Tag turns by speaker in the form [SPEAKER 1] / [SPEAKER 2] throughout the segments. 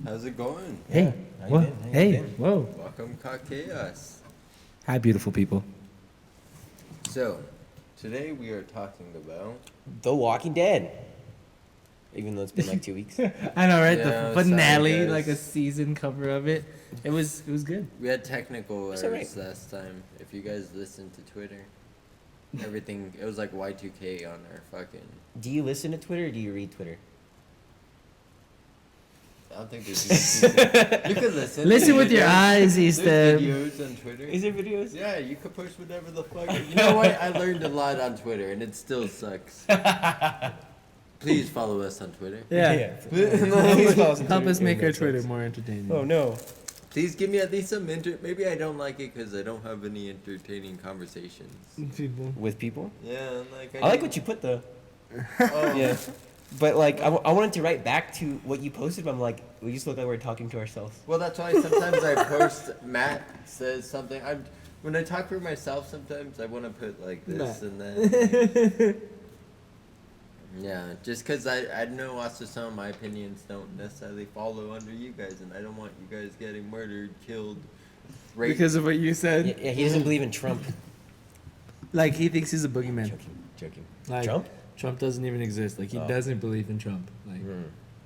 [SPEAKER 1] How's it going?
[SPEAKER 2] Hey,
[SPEAKER 3] How you
[SPEAKER 2] whoa,
[SPEAKER 3] been? How you
[SPEAKER 2] hey,
[SPEAKER 3] been?
[SPEAKER 2] whoa.
[SPEAKER 1] Welcome, Chaos.
[SPEAKER 2] Hi, beautiful people.
[SPEAKER 1] So, today we are talking about.
[SPEAKER 3] The Walking Dead. Even though it's been like 2 weeks.
[SPEAKER 2] I know, right?
[SPEAKER 1] Yeah,
[SPEAKER 2] The finale,
[SPEAKER 1] sorry, guys.
[SPEAKER 2] like a season cover of it. It was good.
[SPEAKER 1] We had technical
[SPEAKER 3] It's
[SPEAKER 1] errors
[SPEAKER 3] alright.
[SPEAKER 1] last time. If you guys listened to Twitter, everything it was like Y2K on our fucking.
[SPEAKER 3] Do you listen to Twitter or do you read Twitter?
[SPEAKER 1] I don't think there's. You could listen.
[SPEAKER 2] Listen with your
[SPEAKER 1] There's
[SPEAKER 2] eyes, Easton.
[SPEAKER 1] videos on Twitter.
[SPEAKER 3] Is there videos?
[SPEAKER 1] Yeah, you could post whatever the fuck. You know what? I learned a lot on Twitter, and it still sucks. Please follow us on Twitter.
[SPEAKER 2] Yeah.
[SPEAKER 3] Please follow us on
[SPEAKER 2] Help
[SPEAKER 3] Twitter.
[SPEAKER 2] us make
[SPEAKER 3] It
[SPEAKER 2] our
[SPEAKER 3] makes
[SPEAKER 2] Twitter
[SPEAKER 3] sense.
[SPEAKER 2] more entertaining.
[SPEAKER 3] Oh no.
[SPEAKER 1] Please give me at least some Maybe I don't like it because I don't have any entertaining conversations.
[SPEAKER 2] People.
[SPEAKER 3] With people?
[SPEAKER 1] Yeah,
[SPEAKER 3] I like what you put though.
[SPEAKER 1] Oh,
[SPEAKER 3] Yeah. But like, I wanted to write back to what you posted, but I'm like, we just look like we're talking to ourselves.
[SPEAKER 1] Well, that's why sometimes I post. Matt says something. When I talk for myself, sometimes I want to put like this
[SPEAKER 2] Matt.
[SPEAKER 1] and then. Yeah, just because I know also some of my opinions don't necessarily follow under you guys, and I don't want you guys getting murdered, killed, raped.
[SPEAKER 2] Because of what you said.
[SPEAKER 3] Yeah, he doesn't believe in Trump.
[SPEAKER 2] Like, he thinks he's a boogeyman.
[SPEAKER 3] Joking.
[SPEAKER 2] Like,
[SPEAKER 3] Trump?
[SPEAKER 2] Trump doesn't even exist. Like, he
[SPEAKER 3] Oh.
[SPEAKER 2] doesn't believe in Trump. Like,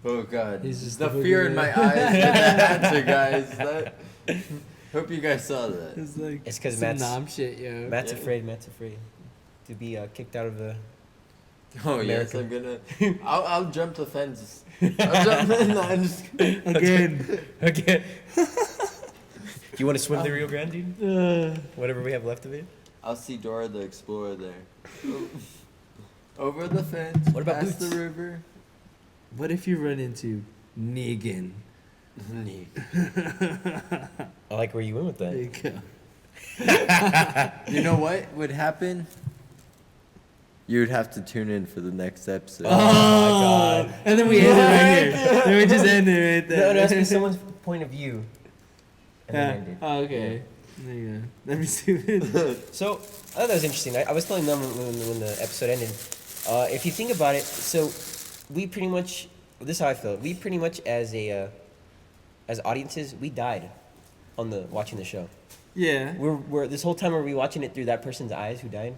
[SPEAKER 1] Oh God,
[SPEAKER 2] He's just
[SPEAKER 1] the
[SPEAKER 2] the
[SPEAKER 1] fear in my
[SPEAKER 2] boogeyman.
[SPEAKER 1] eyes with that answer, guys. Hope you guys saw that.
[SPEAKER 2] it's like
[SPEAKER 3] It's 'cause
[SPEAKER 2] some
[SPEAKER 3] Matt's-
[SPEAKER 2] nom shit, yo.
[SPEAKER 3] Matt's
[SPEAKER 1] Yeah.
[SPEAKER 3] afraid. Matt's afraid to be kicked out of the.
[SPEAKER 1] Oh yes,
[SPEAKER 3] America.
[SPEAKER 1] I'm gonna. I'll jump the fence. I'll jump in. No, I'm just.
[SPEAKER 2] Again.
[SPEAKER 3] Okay. You want to swim the Rio Grande, dude?
[SPEAKER 2] Uh,
[SPEAKER 3] Whatever we have left of it.
[SPEAKER 1] I'll see Dora the Explorer there. Over the fence.
[SPEAKER 3] What about
[SPEAKER 1] past
[SPEAKER 3] Boots?
[SPEAKER 1] the river?
[SPEAKER 2] what if you run into Negan?
[SPEAKER 1] Neat.
[SPEAKER 3] I like where you went with
[SPEAKER 2] There
[SPEAKER 3] that.
[SPEAKER 2] you go.
[SPEAKER 1] You know what would happen? You would have to tune in for the next episode.
[SPEAKER 3] Oh, my God.
[SPEAKER 2] And then we end it right here. Then we just end it right there.
[SPEAKER 3] No, it has to be someone's point of view. And then end it.
[SPEAKER 2] Oh, okay. There you go. Let me see it.
[SPEAKER 3] So, I thought that was interesting. I was telling them when the episode ended. If you think about it, so we pretty much, this is how I feel. We pretty much, as audiences, we died on watching the show.
[SPEAKER 2] Yeah.
[SPEAKER 3] We're this whole time, were we watching it through that person's eyes who died?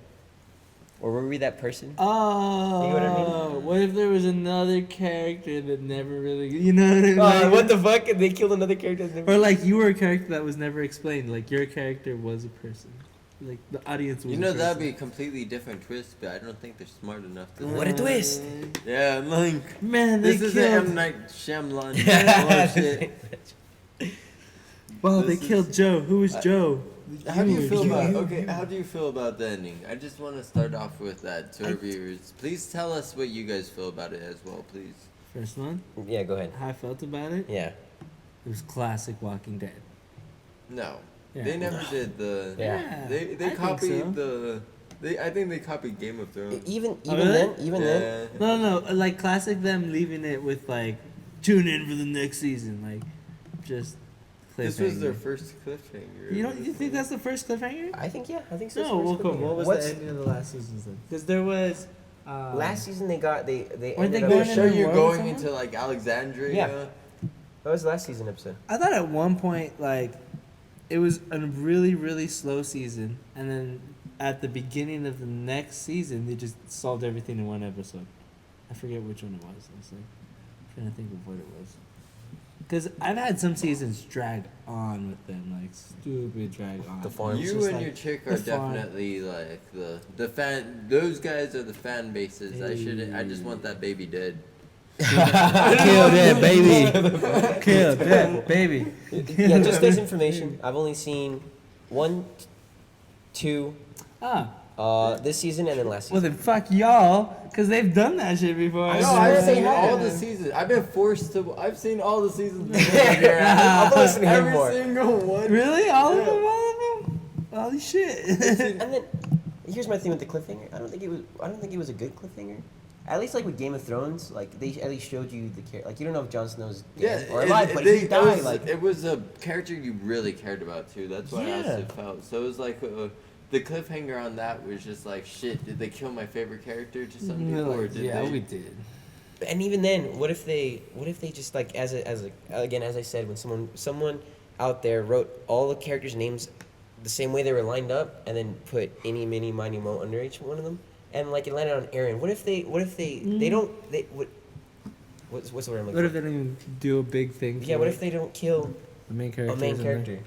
[SPEAKER 3] Or were we that person?
[SPEAKER 2] Oh,
[SPEAKER 3] You know what I mean?
[SPEAKER 2] What if there was another character that never really, you know what I mean?
[SPEAKER 3] What the fuck? They killed another character. that never-
[SPEAKER 2] Or like you were a character that was never explained. Like your character was a person. Like the audience was.
[SPEAKER 1] You know
[SPEAKER 2] a
[SPEAKER 1] that'd
[SPEAKER 2] person.
[SPEAKER 1] be a completely different twist, but I don't think they're smart enough to.
[SPEAKER 3] What a twist!
[SPEAKER 1] Yeah, like
[SPEAKER 2] Man, they
[SPEAKER 1] this is
[SPEAKER 2] killed.
[SPEAKER 1] M Night Shyamalan bullshit.
[SPEAKER 2] Well, they
[SPEAKER 1] This is-
[SPEAKER 2] killed Joe. Who was Joe?
[SPEAKER 1] How do you feel
[SPEAKER 3] you-
[SPEAKER 1] about
[SPEAKER 3] you-
[SPEAKER 1] okay? How do you feel about the ending? I just want to start off with that to our viewers. Please tell us what you guys feel about it as well, please.
[SPEAKER 2] First one.
[SPEAKER 3] Yeah, go ahead.
[SPEAKER 2] How I felt about it.
[SPEAKER 3] Yeah.
[SPEAKER 2] It was classic Walking Dead.
[SPEAKER 1] No,
[SPEAKER 2] Yeah.
[SPEAKER 1] they never did the.
[SPEAKER 3] Yeah.
[SPEAKER 1] They
[SPEAKER 2] I think
[SPEAKER 1] copied
[SPEAKER 2] so.
[SPEAKER 1] the. I think they copied Game of Thrones.
[SPEAKER 3] Even
[SPEAKER 2] really?
[SPEAKER 3] then, even then.
[SPEAKER 1] Yeah.
[SPEAKER 2] No, like classic them leaving it with like, tune in for the next season. Like, just.
[SPEAKER 1] This was their
[SPEAKER 2] cliffhanger.
[SPEAKER 1] first cliffhanger.
[SPEAKER 2] You think that's the first cliffhanger?
[SPEAKER 3] I think yeah. I think so.
[SPEAKER 2] No, well, come. What was
[SPEAKER 3] What's-
[SPEAKER 2] the ending of the last season then? Because there was.
[SPEAKER 3] Last season they got they
[SPEAKER 2] Weren't
[SPEAKER 3] ended
[SPEAKER 2] they
[SPEAKER 3] up-
[SPEAKER 1] They
[SPEAKER 2] going
[SPEAKER 1] show
[SPEAKER 2] in the
[SPEAKER 1] you
[SPEAKER 2] world
[SPEAKER 1] going
[SPEAKER 2] somewhere?
[SPEAKER 1] into like Alexandria.
[SPEAKER 3] Yeah. That was the last season episode.
[SPEAKER 2] I thought at one point like, it was a really really slow season, and then at the beginning of the next season they just solved everything in one episode. I forget which one it was. I was like, trying to think of what it was. Because I've had some seasons drag on with them, like stupid drag on.
[SPEAKER 3] The farm.
[SPEAKER 2] It's
[SPEAKER 1] You
[SPEAKER 2] just
[SPEAKER 1] and
[SPEAKER 2] like,
[SPEAKER 1] your chick
[SPEAKER 2] the
[SPEAKER 1] are
[SPEAKER 2] farm.
[SPEAKER 1] definitely like the fan. Those guys are the fan bases. I just want that baby dead.
[SPEAKER 2] Kill that baby. Kill that baby.
[SPEAKER 3] Yeah, just as information, I've only seen 1, 2, this season and then last
[SPEAKER 2] Well
[SPEAKER 3] season.
[SPEAKER 2] then fuck y'all, because they've done that shit before.
[SPEAKER 3] I
[SPEAKER 1] No,
[SPEAKER 3] swear
[SPEAKER 1] I've
[SPEAKER 3] they
[SPEAKER 1] seen
[SPEAKER 3] have.
[SPEAKER 1] all the seasons. I've been forced to. I've seen all the seasons.
[SPEAKER 3] I'm listening to him
[SPEAKER 1] Every
[SPEAKER 3] more.
[SPEAKER 1] single one.
[SPEAKER 2] Really? All
[SPEAKER 1] Yeah.
[SPEAKER 2] of them? All of them? Holy shit.
[SPEAKER 3] And then here's my thing with the cliffhanger. I don't think it was a good cliffhanger. At least like with Game of Thrones, like they at least showed you the character. Like you don't know if Jon Snow's dead or alive, but he died. Like
[SPEAKER 1] it was a character you really cared about too. That's why I
[SPEAKER 3] Yeah.
[SPEAKER 1] also felt. So it was like the cliffhanger on that was just like shit. Did they kill my favorite character to some people or did
[SPEAKER 2] yeah,
[SPEAKER 1] they?
[SPEAKER 2] we did.
[SPEAKER 3] And even then, what if they just like as I said, when someone out there wrote all the characters' names the same way they were lined up, and then put any, mini, miny, mo under each one of them, and like it landed on Aaron. What if they what's the word I'm looking
[SPEAKER 2] What if
[SPEAKER 3] for?
[SPEAKER 2] they don't even do a big thing?
[SPEAKER 3] Yeah,
[SPEAKER 2] for
[SPEAKER 3] what
[SPEAKER 2] it?
[SPEAKER 3] if they don't kill
[SPEAKER 2] the main character?
[SPEAKER 3] a main
[SPEAKER 2] isn't there?
[SPEAKER 3] character?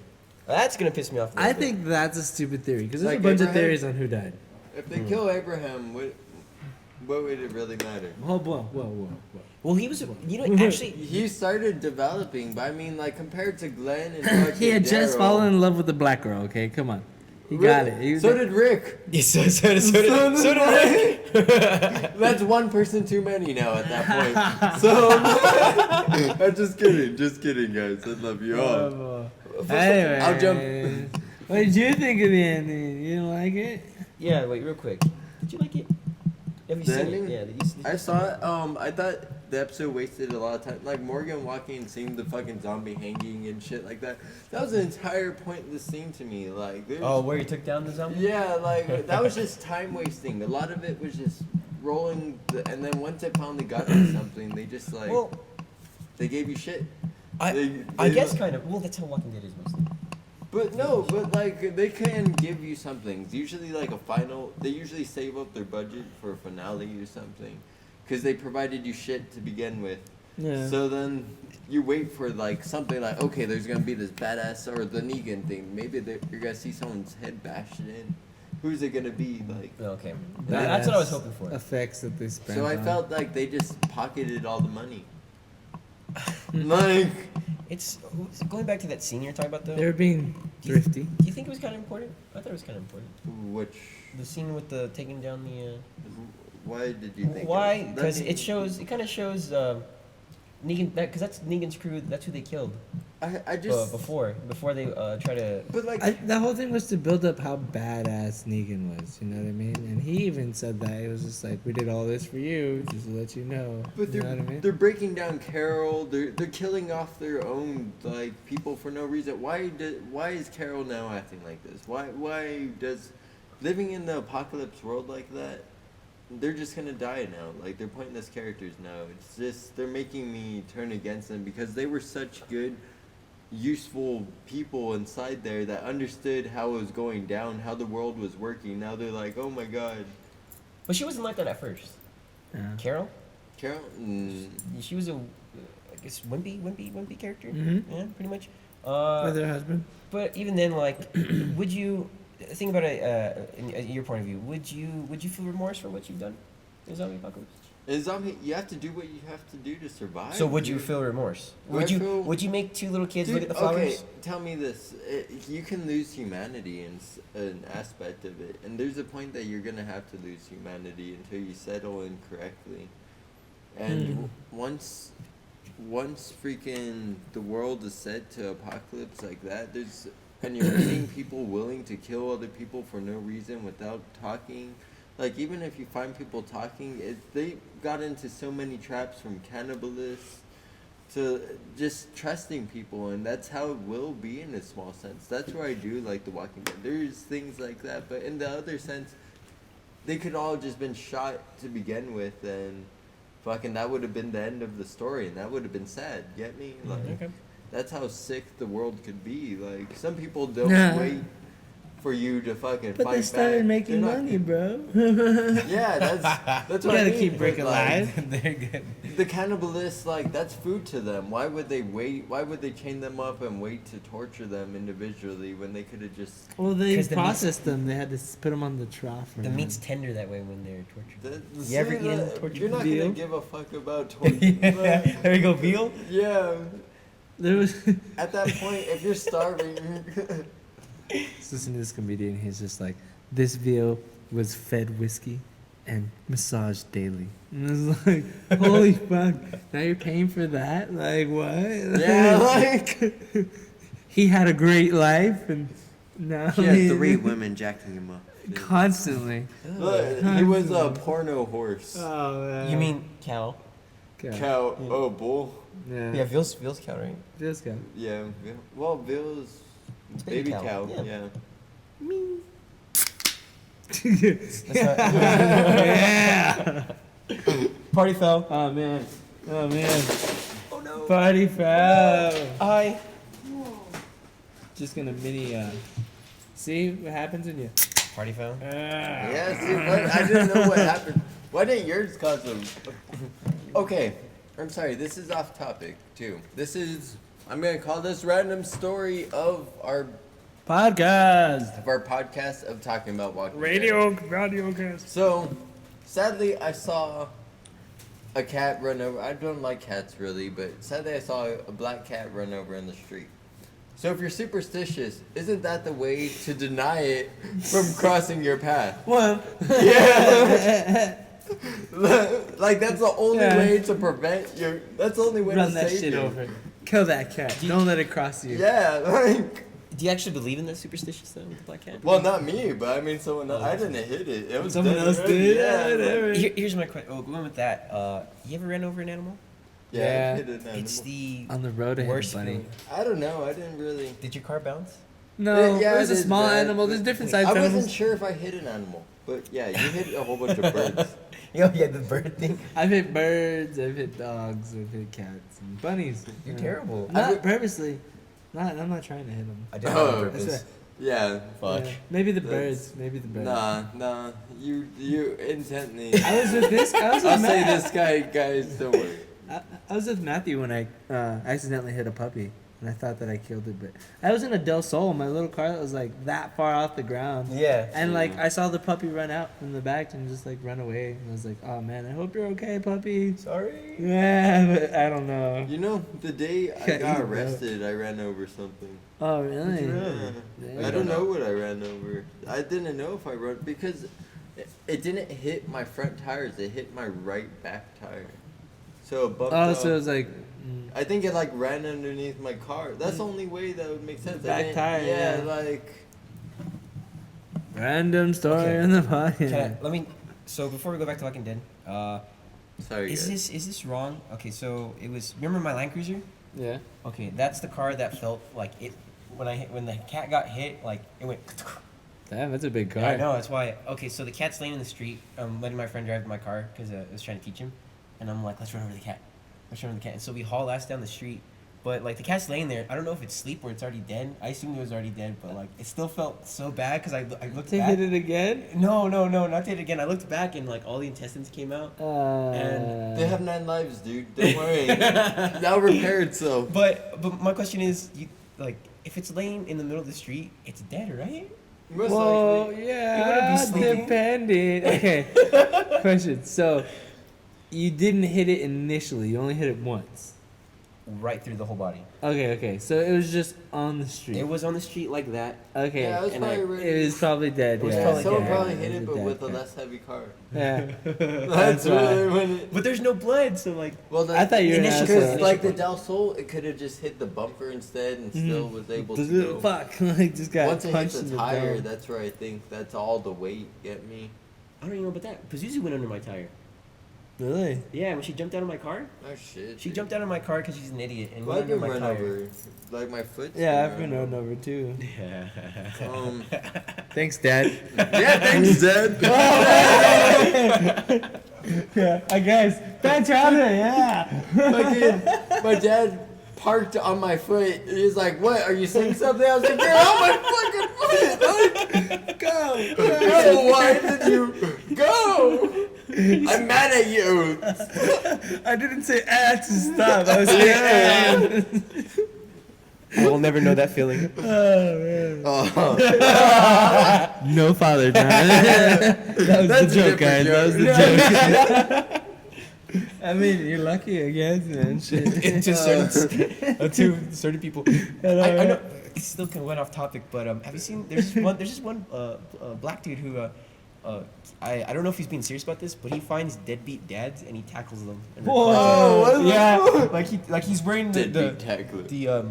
[SPEAKER 3] That's gonna piss me off. a
[SPEAKER 2] I
[SPEAKER 3] little bit.
[SPEAKER 2] think that's a stupid theory because there's
[SPEAKER 1] Like
[SPEAKER 2] a bunch of
[SPEAKER 1] Abraham?
[SPEAKER 2] theories on who died.
[SPEAKER 1] If they kill Abraham, what would it really matter?
[SPEAKER 2] Whoa.
[SPEAKER 3] Well, he was, actually,
[SPEAKER 1] He started developing, but I mean, like compared to Glenn and fucking
[SPEAKER 2] He had just
[SPEAKER 1] Daryl-
[SPEAKER 2] fallen in love with the black girl. Okay, come on. He got it. He was
[SPEAKER 1] So
[SPEAKER 2] like-
[SPEAKER 1] did Rick.
[SPEAKER 3] yeah, so did Rick.
[SPEAKER 1] That's one person too many now at that point. So I'm just kidding, guys. I love you all.
[SPEAKER 2] Anyway,
[SPEAKER 1] I'll jump.
[SPEAKER 2] What did you think of the ending? You didn't like it?
[SPEAKER 3] Yeah, wait, real quick. Did you like it? Have you
[SPEAKER 1] The
[SPEAKER 3] seen
[SPEAKER 1] ending?
[SPEAKER 3] it? Yeah. Did you
[SPEAKER 1] I saw it. I thought the episode wasted a lot of time. Like Morgan walking and seeing the fucking zombie hanging and shit like that. That was an entire pointless scene to me. Like, there's,
[SPEAKER 3] Oh, where he took down the zombie?
[SPEAKER 1] yeah, like that was just time wasting. A lot of it was just rolling, and then once it finally got to something, they just like
[SPEAKER 3] Well,
[SPEAKER 1] they gave you shit.
[SPEAKER 3] I
[SPEAKER 1] They-
[SPEAKER 3] guess kind of. Well, that's how Walking Dead is mostly.
[SPEAKER 1] But no, but like they can give you something. Usually like a final. They usually save up their budget for a finale or something, because they provided you shit to begin with.
[SPEAKER 2] Yeah.
[SPEAKER 1] So then you wait for like something like, okay, there's gonna be this badass or the Negan thing. Maybe you're gonna see someone's head bashed in. Who's it gonna be? Like.
[SPEAKER 3] Okay. That's what I was hoping for.
[SPEAKER 2] Effects that they spent.
[SPEAKER 1] So I
[SPEAKER 2] on.
[SPEAKER 1] felt like they just pocketed all the money. Like.
[SPEAKER 3] It's going back to that scene you're talking about though.
[SPEAKER 2] they were being thrifty.
[SPEAKER 3] Do you think it was kind of important? I thought it was kind of important.
[SPEAKER 1] Which.
[SPEAKER 3] The scene with the taking down the.
[SPEAKER 1] Why did you think?
[SPEAKER 3] Why?
[SPEAKER 1] That
[SPEAKER 3] Because
[SPEAKER 1] means-
[SPEAKER 3] it kind of shows Negan. Because that's Negan's crew. That's who they killed
[SPEAKER 1] I just.
[SPEAKER 3] before they try to.
[SPEAKER 1] But like.
[SPEAKER 2] The whole thing was to build up how badass Negan was. You know what I mean? And he even said that it was just like, we did all this for you, just to let you know.
[SPEAKER 1] But
[SPEAKER 2] you
[SPEAKER 1] they're
[SPEAKER 2] know what I mean?
[SPEAKER 1] they're breaking down Carol. They're killing off their own like people for no reason. Why is Carol now acting like this? Why does living in the apocalypse world like that? They're just gonna die now. Like they're pointless characters now. It's just they're making me turn against them because they were such good, useful people inside there that understood how it was going down, how the world was working. Now they're like, oh my god,
[SPEAKER 3] But she wasn't like that at first.
[SPEAKER 2] Yeah.
[SPEAKER 3] Carol.
[SPEAKER 1] Carol.
[SPEAKER 3] She was I guess wimpy character.
[SPEAKER 2] Mhm.
[SPEAKER 3] Yeah, pretty much.
[SPEAKER 2] With her husband.
[SPEAKER 3] But even then, like, would you think about it in your point of view? Would you feel remorse for what you've done in zombie apocalypse?
[SPEAKER 1] In zombie, you have to do what you have to do to survive.
[SPEAKER 3] So would you
[SPEAKER 1] dude.
[SPEAKER 3] feel remorse?
[SPEAKER 1] Would I feel-
[SPEAKER 3] Would you make two little kids
[SPEAKER 1] Dude,
[SPEAKER 3] look at the flowers?
[SPEAKER 1] okay, tell me this. You can lose humanity in an aspect of it. And there's a point that you're going to have to lose humanity until you settle in correctly. And once freaking the world is set to apocalypse like that, and you're seeing people willing to kill other people for no reason without talking. Like, even if you find people talking, they got into so many traps from cannibalists to just trusting people, and that's how it will be in a small sense. That's where I do like The Walking Dead. There's things like that, but in the other sense, they could all just been shot to begin with, and fucking that would have been the end of the story, and that would have been sad. Get me? Like,
[SPEAKER 3] Okay.
[SPEAKER 1] that's how sick the world could be. Like, some people don't
[SPEAKER 2] Yeah.
[SPEAKER 1] wait for you to fucking
[SPEAKER 2] But
[SPEAKER 1] fight
[SPEAKER 2] they started
[SPEAKER 1] back.
[SPEAKER 2] making
[SPEAKER 1] They're not-
[SPEAKER 2] money, bro.
[SPEAKER 1] Yeah, that's
[SPEAKER 2] You
[SPEAKER 1] what I
[SPEAKER 2] gotta
[SPEAKER 1] mean.
[SPEAKER 2] keep
[SPEAKER 1] but,
[SPEAKER 2] Brick alive.
[SPEAKER 3] They're good.
[SPEAKER 1] The cannibalists, like, that's food to them. Why would they wait? Why would they chain them up and wait to torture them individually when they could have just...
[SPEAKER 2] Well, they
[SPEAKER 3] 'Cause the meat's-
[SPEAKER 2] processed them. They had to put them on the trough.
[SPEAKER 3] The meat's tender that way when they're tortured.
[SPEAKER 1] The,
[SPEAKER 3] You ever
[SPEAKER 1] see,
[SPEAKER 3] eaten
[SPEAKER 1] the-
[SPEAKER 3] tortured
[SPEAKER 1] You're not
[SPEAKER 2] veal?
[SPEAKER 1] gonna give a fuck about torture.
[SPEAKER 3] There we go, veal.
[SPEAKER 1] Yeah.
[SPEAKER 2] There was.
[SPEAKER 1] At that point, if you're starving...
[SPEAKER 2] Listen to this comedian. He's just like, this veal was fed whiskey and massaged daily. And it's like, holy fuck! Now you're paying for that? Like what?
[SPEAKER 1] Yeah, like...
[SPEAKER 2] he had a great life, and now
[SPEAKER 1] He had 3 women jacking him up.
[SPEAKER 2] constantly.
[SPEAKER 1] Look, he was a porno horse.
[SPEAKER 2] Oh man.
[SPEAKER 3] You mean cow?
[SPEAKER 1] Cow. Oh, bull.
[SPEAKER 2] Yeah.
[SPEAKER 3] Yeah, veal's cow, right?
[SPEAKER 2] This guy.
[SPEAKER 1] Yeah. Well, Bill's
[SPEAKER 3] It's
[SPEAKER 1] baby
[SPEAKER 3] baby
[SPEAKER 1] cow.
[SPEAKER 3] cow,
[SPEAKER 1] Yeah.
[SPEAKER 3] That's right.
[SPEAKER 2] Yeah.
[SPEAKER 3] Party foul.
[SPEAKER 2] Oh man. Oh man.
[SPEAKER 3] Oh no.
[SPEAKER 2] Party foul.
[SPEAKER 3] I.
[SPEAKER 2] Just gonna mini. See what happens when you.
[SPEAKER 3] Party foul.
[SPEAKER 1] Yeah, see, but I didn't know what happened. Why didn't yours cause them? Okay, I'm sorry. This is off topic too. I'm gonna call this random story of our
[SPEAKER 2] Podcast.
[SPEAKER 1] podcast of talking about Walking Dead.
[SPEAKER 2] Radio cast.
[SPEAKER 1] So, sadly, I saw a cat run over. I don't like cats really, but sadly, I saw a black cat run over in the street. So, if you're superstitious, isn't that the way to deny it from crossing your path?
[SPEAKER 2] Well.
[SPEAKER 1] Yeah. Like that's the only
[SPEAKER 2] Yeah.
[SPEAKER 1] way to prevent your. That's the only way
[SPEAKER 2] Run
[SPEAKER 1] to
[SPEAKER 2] that
[SPEAKER 1] save
[SPEAKER 2] shit
[SPEAKER 1] you.
[SPEAKER 2] over. Kill that cat. Don't let it cross you.
[SPEAKER 1] Yeah, like.
[SPEAKER 3] Do you actually believe in that superstitious though with the black cat?
[SPEAKER 1] Well, not me, but I mean someone else. I didn't hit it. It was
[SPEAKER 2] Someone
[SPEAKER 1] dead
[SPEAKER 2] else
[SPEAKER 1] already.
[SPEAKER 2] did.
[SPEAKER 1] Yeah,
[SPEAKER 2] whatever.
[SPEAKER 3] Here's my question. Oh, going with that. You ever ran over an animal?
[SPEAKER 1] Yeah,
[SPEAKER 2] Yeah.
[SPEAKER 1] I hit an animal.
[SPEAKER 3] It's the
[SPEAKER 2] On the road to
[SPEAKER 3] worst
[SPEAKER 2] him, buddy.
[SPEAKER 3] feeling.
[SPEAKER 1] I don't know. I didn't really.
[SPEAKER 3] Did your car bounce?
[SPEAKER 2] No,
[SPEAKER 1] Yeah,
[SPEAKER 2] it was
[SPEAKER 1] it
[SPEAKER 2] a
[SPEAKER 1] is
[SPEAKER 2] small
[SPEAKER 1] bad,
[SPEAKER 2] animal. There's
[SPEAKER 1] but-
[SPEAKER 2] different
[SPEAKER 3] Wait,
[SPEAKER 2] sized
[SPEAKER 1] I
[SPEAKER 2] animals.
[SPEAKER 1] wasn't sure if I hit an animal, but yeah, you hit a whole bunch of birds.
[SPEAKER 3] Yeah, the bird thing.
[SPEAKER 2] I've hit birds, I've hit dogs, I've hit cats and bunnies.
[SPEAKER 3] You're
[SPEAKER 2] Yeah.
[SPEAKER 3] terrible.
[SPEAKER 2] Not purposely. I'm not trying to hit them.
[SPEAKER 3] I did it on
[SPEAKER 1] Oh,
[SPEAKER 3] purpose.
[SPEAKER 2] that's
[SPEAKER 1] Yeah.
[SPEAKER 3] Fuck.
[SPEAKER 2] Yeah. Maybe the
[SPEAKER 1] That's-
[SPEAKER 2] birds. Maybe the birds.
[SPEAKER 1] Nah. You intently.
[SPEAKER 2] I was with this. I was
[SPEAKER 1] I'll
[SPEAKER 2] with
[SPEAKER 1] say
[SPEAKER 2] Matt.
[SPEAKER 1] this guy, guys, don't worry.
[SPEAKER 2] I was with Matthew when I accidentally hit a puppy, and I thought that I killed it, but I was in a Del Sol, my little car that was like that far off the ground.
[SPEAKER 3] Yeah.
[SPEAKER 2] And like I saw the puppy run out from the back and just like run away, and I was like, "Oh man, I hope you're okay, puppy."
[SPEAKER 3] Sorry.
[SPEAKER 2] Yeah, but I don't know.
[SPEAKER 1] You know, the day I
[SPEAKER 2] Yeah,
[SPEAKER 1] got
[SPEAKER 2] you know.
[SPEAKER 1] arrested, I ran over something.
[SPEAKER 2] Oh really?
[SPEAKER 1] Yeah.
[SPEAKER 2] Yeah.
[SPEAKER 1] I don't know what I ran over. I didn't know if I run because it didn't hit my front tires. It hit my right back tire. So it bumped
[SPEAKER 2] Oh,
[SPEAKER 1] up.
[SPEAKER 2] so it was like.
[SPEAKER 1] I think it like ran underneath my car. That's the only way that would make sense. I
[SPEAKER 2] Back
[SPEAKER 1] didn't-
[SPEAKER 2] tire,
[SPEAKER 1] Yeah,
[SPEAKER 2] yeah.
[SPEAKER 1] like.
[SPEAKER 2] Random story
[SPEAKER 3] Okay.
[SPEAKER 2] in the
[SPEAKER 3] Can
[SPEAKER 2] podcast.
[SPEAKER 3] I, let me. So before we go back to Walking Dead,
[SPEAKER 1] Sorry.
[SPEAKER 3] is
[SPEAKER 1] guys.
[SPEAKER 3] this wrong? Okay, so it was. Remember my Land Cruiser?
[SPEAKER 2] Yeah.
[SPEAKER 3] Okay, that's the car that felt like it when the cat got hit, like it went.
[SPEAKER 2] Damn, that's a big car.
[SPEAKER 3] Yeah, I know. That's why. Okay, so the cat's laying in the street. Letting my friend drive my car because I was trying to teach him, and I'm like, let's run over the cat. Let's run over the cat. And so we haul ass down the street, but like the cat's laying there. I don't know if it's asleep or it's already dead. I assumed it was already dead, but like it still felt so bad because I looked
[SPEAKER 2] To
[SPEAKER 3] back.
[SPEAKER 2] hit it again?
[SPEAKER 3] No, not hit it again. I looked back and like all the intestines came out.
[SPEAKER 1] They have 9 lives, dude. Don't worry. That'll repair itself.
[SPEAKER 3] But my question is, you like if it's laying in the middle of the street, it's dead, right?
[SPEAKER 1] Most
[SPEAKER 2] Well,
[SPEAKER 1] likely.
[SPEAKER 2] yeah,
[SPEAKER 3] You wanna be
[SPEAKER 2] depending. Okay. Question. So, you didn't hit it initially. You only hit it once.
[SPEAKER 3] Right through the whole body.
[SPEAKER 2] Okay. So it was just on the street.
[SPEAKER 3] It was on the street like that.
[SPEAKER 2] Okay.
[SPEAKER 1] Yeah, it was
[SPEAKER 3] and
[SPEAKER 1] probably
[SPEAKER 3] I-
[SPEAKER 1] really-
[SPEAKER 2] It was probably dead.
[SPEAKER 3] It was
[SPEAKER 2] yeah.
[SPEAKER 3] probably
[SPEAKER 1] Someone
[SPEAKER 3] dead.
[SPEAKER 1] probably
[SPEAKER 2] It
[SPEAKER 1] hit
[SPEAKER 2] was
[SPEAKER 1] it, but
[SPEAKER 2] dead
[SPEAKER 1] with a
[SPEAKER 2] cat.
[SPEAKER 1] less heavy car.
[SPEAKER 2] Yeah.
[SPEAKER 1] That's
[SPEAKER 2] why.
[SPEAKER 1] really when it.
[SPEAKER 3] But there's no blood, so like.
[SPEAKER 1] Well,
[SPEAKER 2] I thought you were an
[SPEAKER 3] Initial-
[SPEAKER 2] asshole.
[SPEAKER 1] Because like the Del Sol, it could have just hit the bumper instead and still was able to go.
[SPEAKER 2] Fuck! Like just got
[SPEAKER 1] Once it hit
[SPEAKER 2] punched in
[SPEAKER 1] the
[SPEAKER 2] the
[SPEAKER 1] tire,
[SPEAKER 2] dome.
[SPEAKER 1] that's where I think that's all the weight get me.
[SPEAKER 3] I don't even know about that. Pazuzu went under my tire.
[SPEAKER 2] Really?
[SPEAKER 3] Yeah, when she jumped out of my car.
[SPEAKER 1] Oh shit.
[SPEAKER 3] She
[SPEAKER 1] dude.
[SPEAKER 3] jumped out of my car because she's an idiot and
[SPEAKER 1] Well,
[SPEAKER 3] went
[SPEAKER 1] I've
[SPEAKER 3] under
[SPEAKER 1] been
[SPEAKER 3] my
[SPEAKER 1] run
[SPEAKER 3] tire.
[SPEAKER 1] over. Like my foot's
[SPEAKER 2] Yeah, I've been run over too.
[SPEAKER 1] Um,
[SPEAKER 2] Thanks, Dad.
[SPEAKER 1] yeah, thanks, Dad.
[SPEAKER 2] Yeah, I guess. Bad childhood, yeah.
[SPEAKER 1] Fucking, my dad parked on my foot. He's like, "What? Are you saying something?" I was like, "You're on my fucking foot. Like, go. No, why did you go? I'm mad at you."
[SPEAKER 2] I didn't say to stop. I was saying
[SPEAKER 3] I will never know that feeling.
[SPEAKER 2] Oh, man.
[SPEAKER 1] Oh,
[SPEAKER 2] No father time. That was
[SPEAKER 1] That's
[SPEAKER 2] the
[SPEAKER 1] a
[SPEAKER 2] joke, guys.
[SPEAKER 1] different
[SPEAKER 2] That was the joke. I mean, you're lucky, I guess, man. Shit.
[SPEAKER 3] to certain people. I know. It still kind of went off topic, but have you seen? There's this one black dude who. I don't know if he's being serious about this, but he finds deadbeat dads and he tackles them. And
[SPEAKER 2] Whoa!
[SPEAKER 1] what the
[SPEAKER 3] Yeah, like he's wearing
[SPEAKER 1] deadbeat tackler.
[SPEAKER 3] the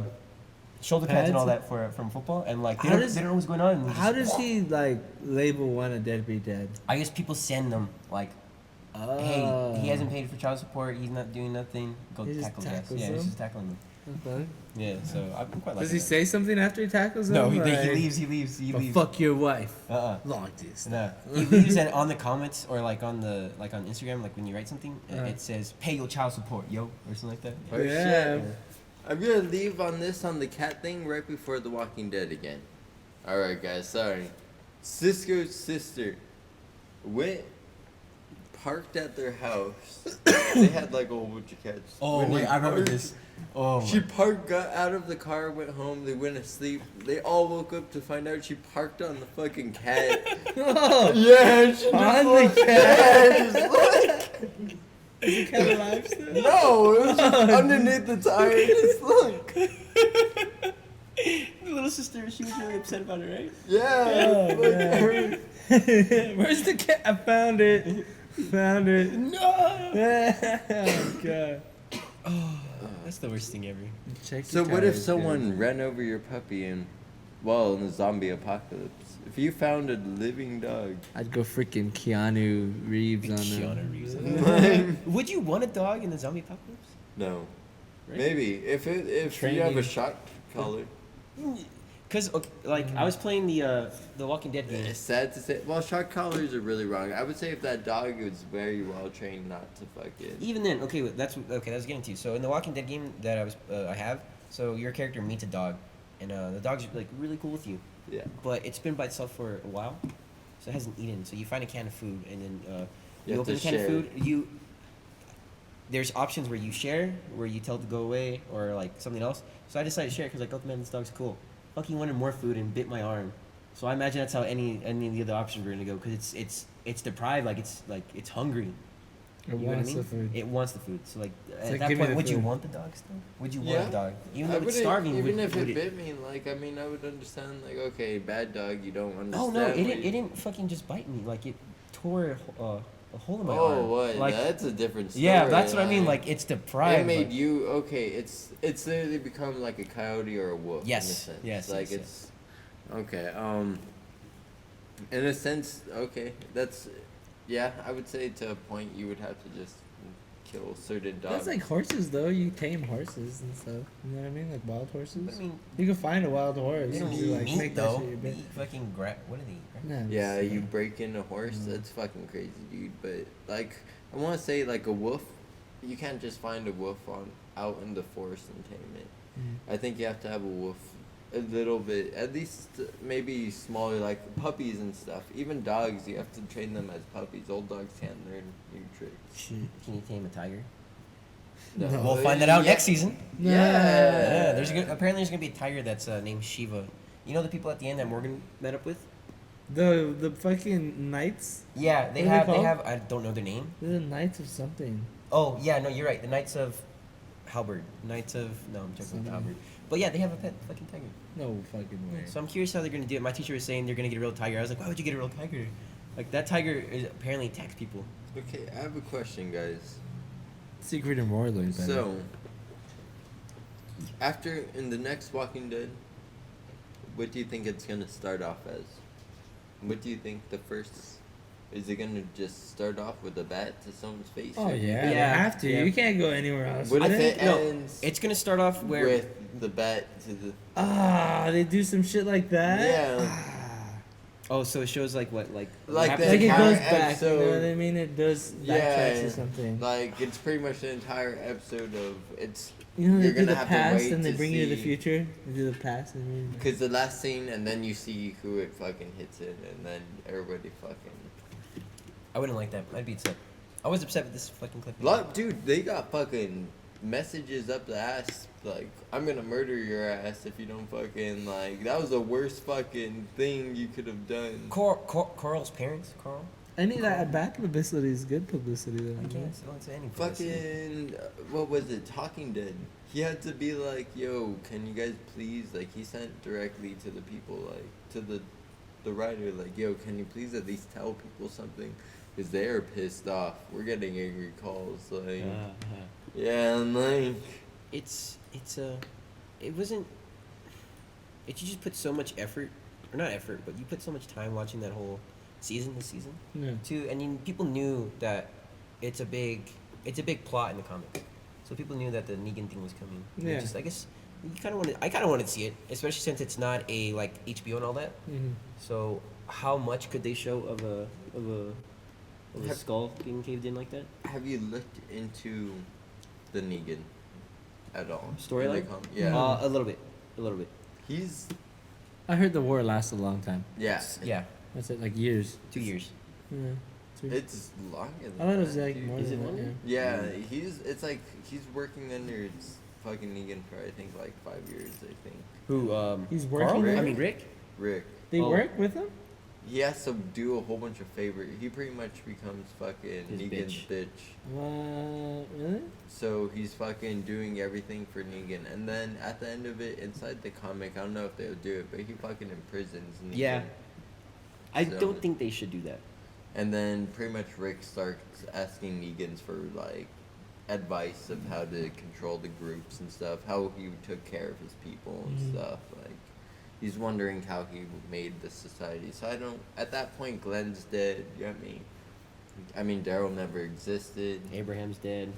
[SPEAKER 3] shoulder pads and all
[SPEAKER 2] Pads?
[SPEAKER 3] that from football, and like they
[SPEAKER 2] How
[SPEAKER 3] don't,
[SPEAKER 2] does-
[SPEAKER 3] they don't know what's going on. And
[SPEAKER 2] How
[SPEAKER 3] just-
[SPEAKER 2] does he, like, label one a deadbeat dad?
[SPEAKER 3] I guess people send them like,
[SPEAKER 2] Oh.
[SPEAKER 3] hey, he hasn't paid for child support. He's not doing nothing. Go
[SPEAKER 2] He just
[SPEAKER 3] tackle his ass.
[SPEAKER 2] tackles
[SPEAKER 3] Yeah, he's
[SPEAKER 2] them?
[SPEAKER 3] just tackling them.
[SPEAKER 2] Okay.
[SPEAKER 3] Yeah, so I'm quite liking
[SPEAKER 2] Does he
[SPEAKER 3] that.
[SPEAKER 2] say something after he tackles him?
[SPEAKER 3] No, he
[SPEAKER 2] Like,
[SPEAKER 3] leaves. He
[SPEAKER 2] "Oh,
[SPEAKER 3] leaves.
[SPEAKER 2] fuck your wife.
[SPEAKER 3] Uh-uh.
[SPEAKER 2] Long distance.
[SPEAKER 3] No, he leaves and on the comments or like on Instagram, like when you write something, it says "Pay your child support, yo" or something like that.
[SPEAKER 1] Oh,
[SPEAKER 2] Yeah.
[SPEAKER 1] shit. I'm gonna leave on this on the cat thing right before The Walking Dead again. Alright, guys, sorry. Cisco's sister went, parked at their house. They had like a whole bunch of cats.
[SPEAKER 3] Oh
[SPEAKER 1] When
[SPEAKER 3] wait,
[SPEAKER 1] they
[SPEAKER 3] I remember
[SPEAKER 1] parked-
[SPEAKER 3] this. Oh,
[SPEAKER 1] She
[SPEAKER 3] my.
[SPEAKER 1] parked, got out of the car, went home. They went to sleep. They all woke up to find out she parked on the fucking cat.
[SPEAKER 2] Oh,
[SPEAKER 1] Yeah, she
[SPEAKER 2] On the
[SPEAKER 1] looked-
[SPEAKER 2] cat?
[SPEAKER 1] Yeah, just look.
[SPEAKER 2] is the cat alive still?
[SPEAKER 1] No, it was just underneath the tire. Just look.
[SPEAKER 3] The little sister, she was really upset about it, right?
[SPEAKER 1] Yeah.
[SPEAKER 2] Oh,
[SPEAKER 1] like,
[SPEAKER 2] man.
[SPEAKER 1] her-
[SPEAKER 2] Where's the cat? I found it. Found it.
[SPEAKER 3] No.
[SPEAKER 2] Oh god.
[SPEAKER 3] That's the worst thing ever.
[SPEAKER 2] Check
[SPEAKER 1] So
[SPEAKER 2] your
[SPEAKER 1] what if
[SPEAKER 2] tires,
[SPEAKER 1] someone
[SPEAKER 2] guys.
[SPEAKER 1] ran over your puppy and, well, in the zombie apocalypse, if you found a living dog,
[SPEAKER 2] I'd go freaking Keanu Reeves on
[SPEAKER 3] Keanu
[SPEAKER 2] him.
[SPEAKER 3] Reeves. Would you want a dog in the zombie apocalypse?
[SPEAKER 1] no,
[SPEAKER 3] Right?
[SPEAKER 1] maybe if you have
[SPEAKER 2] Training.
[SPEAKER 1] a shock collar.
[SPEAKER 3] Cause like I was playing the Walking Dead game.
[SPEAKER 1] It's sad to say. Well, shock collars are really wrong. I would say if that dog was very well trained, not to fucking.
[SPEAKER 3] Even then, okay, that's getting to you. So in the Walking Dead game that I have, so your character meets a dog, and the dog's like really cool with you,
[SPEAKER 1] Yeah.
[SPEAKER 3] but it's been by itself for a while, so it hasn't eaten. So you find a can of food, and then
[SPEAKER 1] You
[SPEAKER 3] you
[SPEAKER 1] have
[SPEAKER 3] open
[SPEAKER 1] to
[SPEAKER 3] the can
[SPEAKER 1] share.
[SPEAKER 3] of food. There's options where you share, where you tell it to go away, or like something else. So I decided to share because like, oh man, this dog's cool. Fucking wanted more food and bit my arm. So I imagine that's how any of the other options were gonna go because it's deprived, like it's hungry.
[SPEAKER 2] It
[SPEAKER 3] You know what I
[SPEAKER 2] wants
[SPEAKER 3] mean?
[SPEAKER 2] the food.
[SPEAKER 3] It wants the food. So like at
[SPEAKER 2] like,
[SPEAKER 3] that
[SPEAKER 2] give me
[SPEAKER 3] point,
[SPEAKER 2] the
[SPEAKER 3] would you
[SPEAKER 2] food.
[SPEAKER 3] want the dog still? Would you
[SPEAKER 1] Yeah.
[SPEAKER 3] want a dog? Even
[SPEAKER 1] I
[SPEAKER 3] though it's
[SPEAKER 1] wouldn't-
[SPEAKER 3] starving,
[SPEAKER 1] even
[SPEAKER 3] would,
[SPEAKER 1] if
[SPEAKER 3] would
[SPEAKER 1] it bit me, like I mean, I would understand. Like, okay, bad dog, you don't understand.
[SPEAKER 3] Oh no,
[SPEAKER 1] what
[SPEAKER 3] it didn't.
[SPEAKER 1] you-
[SPEAKER 3] It didn't fucking just bite me. Like it tore a hole in my
[SPEAKER 1] Oh,
[SPEAKER 3] arm.
[SPEAKER 1] what?
[SPEAKER 3] Like
[SPEAKER 1] That's a different story.
[SPEAKER 3] yeah, that's what I mean. Like it's deprived.
[SPEAKER 1] it made
[SPEAKER 3] like-
[SPEAKER 1] you okay. It's literally become like a coyote or a wolf.
[SPEAKER 3] Yes,
[SPEAKER 1] In a sense.
[SPEAKER 3] yes,
[SPEAKER 1] Like
[SPEAKER 3] yes,
[SPEAKER 1] it's okay. In a sense, okay. That's yeah. I would say to a point you would have to just kill certain dogs.
[SPEAKER 2] That's like horses though. You tame horses and stuff. You know what I mean? Like wild horses.
[SPEAKER 3] But I mean,
[SPEAKER 2] You can find a wild horse.
[SPEAKER 3] they don't
[SPEAKER 2] and
[SPEAKER 3] eat
[SPEAKER 2] you, like
[SPEAKER 3] meat
[SPEAKER 2] make that
[SPEAKER 3] though.
[SPEAKER 2] shit your
[SPEAKER 3] They
[SPEAKER 2] bit.
[SPEAKER 3] eat fucking what do they eat? Right?
[SPEAKER 2] No,
[SPEAKER 1] Yeah,
[SPEAKER 2] it's,
[SPEAKER 1] you break in a horse.
[SPEAKER 2] Mm.
[SPEAKER 1] That's fucking crazy, dude. But like, I want to say like a wolf. You can't just find a wolf out in the forest and tame it.
[SPEAKER 2] Mm.
[SPEAKER 1] I think you have to have a wolf a little bit, at least maybe smaller, like puppies and stuff. Even dogs, you have to train them as puppies. Old dogs can't learn new tricks.
[SPEAKER 2] Shit.
[SPEAKER 3] Can you tame a tiger?
[SPEAKER 2] No.
[SPEAKER 3] We'll find that out
[SPEAKER 1] Yeah.
[SPEAKER 3] next season.
[SPEAKER 1] Yeah.
[SPEAKER 3] Yeah, apparently there's gonna be a tiger that's named Shiva. You know the people at the end that Morgan met up with?
[SPEAKER 2] The fucking knights.
[SPEAKER 3] Yeah, they
[SPEAKER 2] What are they
[SPEAKER 3] have
[SPEAKER 2] called?
[SPEAKER 3] I don't know their name.
[SPEAKER 2] They're the knights of something.
[SPEAKER 3] Oh yeah, no, you're right. The Knights of Halberd. Knights of no, I'm joking with
[SPEAKER 2] Something.
[SPEAKER 3] Halberd. But yeah, they have a pet fucking tiger.
[SPEAKER 2] No fucking way.
[SPEAKER 3] So I'm curious how they're gonna do it. My teacher was saying they're gonna get a real tiger. I was like, why would you get a real tiger? Like that tiger apparently attacks people.
[SPEAKER 1] Okay, I have a question, guys.
[SPEAKER 2] Secret and Warlord.
[SPEAKER 1] So, after in the next Walking Dead, what do you think it's gonna start off as? What do you think the first? Is it gonna just start off with a bat to someone's face?
[SPEAKER 2] Oh
[SPEAKER 1] or-
[SPEAKER 2] yeah, they
[SPEAKER 3] Yeah,
[SPEAKER 2] have to.
[SPEAKER 3] yeah.
[SPEAKER 2] You can't go anywhere else.
[SPEAKER 1] What
[SPEAKER 2] with
[SPEAKER 1] if
[SPEAKER 2] it.
[SPEAKER 1] it
[SPEAKER 3] No,
[SPEAKER 1] ends
[SPEAKER 3] It's gonna start off where
[SPEAKER 1] with the bat to the?
[SPEAKER 2] Ah, they do some shit like that.
[SPEAKER 1] Yeah.
[SPEAKER 2] Ah.
[SPEAKER 3] oh, so it shows like what
[SPEAKER 1] Like
[SPEAKER 3] happens-
[SPEAKER 1] the
[SPEAKER 2] Like it
[SPEAKER 1] entire
[SPEAKER 2] goes back. You know
[SPEAKER 1] episode-
[SPEAKER 2] what I mean? It does backtracks
[SPEAKER 1] Yeah,
[SPEAKER 2] or something.
[SPEAKER 1] like it's pretty much the entire episode of it's.
[SPEAKER 2] You know, they
[SPEAKER 1] You're
[SPEAKER 2] do
[SPEAKER 1] gonna
[SPEAKER 2] the
[SPEAKER 1] have to
[SPEAKER 2] past
[SPEAKER 1] wait
[SPEAKER 2] and they
[SPEAKER 1] to
[SPEAKER 2] bring you to the
[SPEAKER 1] see-
[SPEAKER 2] future. They do the past and then.
[SPEAKER 1] Because the last scene, and then you see who it fucking hits it, and then everybody fucking.
[SPEAKER 3] I wouldn't like that. I'd be upset. I was upset with this fucking clip.
[SPEAKER 1] Dude, they got fucking messages up the ass. Like, I'm gonna murder your ass if you don't fucking, like, that was the worst fucking thing you could have done.
[SPEAKER 3] Carl's parents, Carl.
[SPEAKER 2] Any that bad publicity is good publicity though.
[SPEAKER 3] I
[SPEAKER 2] you know?
[SPEAKER 3] can't say any. publicity.
[SPEAKER 1] Fucking, what was it? Talking Dead. He had to be like, yo, can you guys please, like, he sent directly to the people, like, to the writer, like, yo, can you please at least tell people something? Because they're pissed off. We're getting angry calls, like, yeah, and like,
[SPEAKER 3] It wasn't. You just put so much effort, or not effort, but you put so much time watching that whole this season.
[SPEAKER 2] Yeah.
[SPEAKER 3] People knew that it's a big plot in the comic. So So people knew that the Negan thing was coming.
[SPEAKER 2] Yeah.
[SPEAKER 3] Just I guess you kind of wanted. I kind of wanted to see it, especially since it's not a like HBO and all that.
[SPEAKER 2] Mm-hmm.
[SPEAKER 3] So how much could they show of a
[SPEAKER 1] Have-
[SPEAKER 3] skull getting caved in like that?
[SPEAKER 1] Have you looked into the Negan at all?
[SPEAKER 3] Storyline?
[SPEAKER 1] In the yeah.
[SPEAKER 3] A little bit.
[SPEAKER 1] He's
[SPEAKER 2] I heard the war lasts a long time.
[SPEAKER 1] yeah.
[SPEAKER 3] Yeah,
[SPEAKER 2] That's it, like years.
[SPEAKER 3] 2 years.
[SPEAKER 2] Yeah.
[SPEAKER 1] It's longer than
[SPEAKER 2] I thought it was
[SPEAKER 1] that,
[SPEAKER 2] like
[SPEAKER 1] dude.
[SPEAKER 2] more
[SPEAKER 3] Is
[SPEAKER 2] than
[SPEAKER 3] it
[SPEAKER 2] that.
[SPEAKER 3] longer?
[SPEAKER 2] Yeah.
[SPEAKER 1] Yeah, it's like he's working under fucking Negan for I think like 5 years. I think
[SPEAKER 3] Who?
[SPEAKER 2] He's
[SPEAKER 3] Carl?
[SPEAKER 2] working
[SPEAKER 1] there?
[SPEAKER 3] I mean Rick.
[SPEAKER 1] Rick.
[SPEAKER 2] They
[SPEAKER 3] Oh.
[SPEAKER 2] work with him.
[SPEAKER 1] He has to do a whole bunch of favors. He pretty much becomes fucking
[SPEAKER 3] His
[SPEAKER 1] Negan's bitch.
[SPEAKER 2] Really?
[SPEAKER 1] So he's fucking doing everything for Negan, and then at the end of it, inside the comic, I don't know if they'll do it, but he fucking imprisons Negan.
[SPEAKER 3] Yeah. I
[SPEAKER 1] So-
[SPEAKER 3] don't think they should do that.
[SPEAKER 1] And then pretty much Rick starts asking Negan's for like advice of how to control the groups and stuff, how he took care of his people and
[SPEAKER 2] Mhm.
[SPEAKER 1] stuff. Like he's wondering how he made the society. So I don't. At that point, Glenn's dead. You know what I mean? I mean, Daryl never existed.
[SPEAKER 3] Abraham's dead.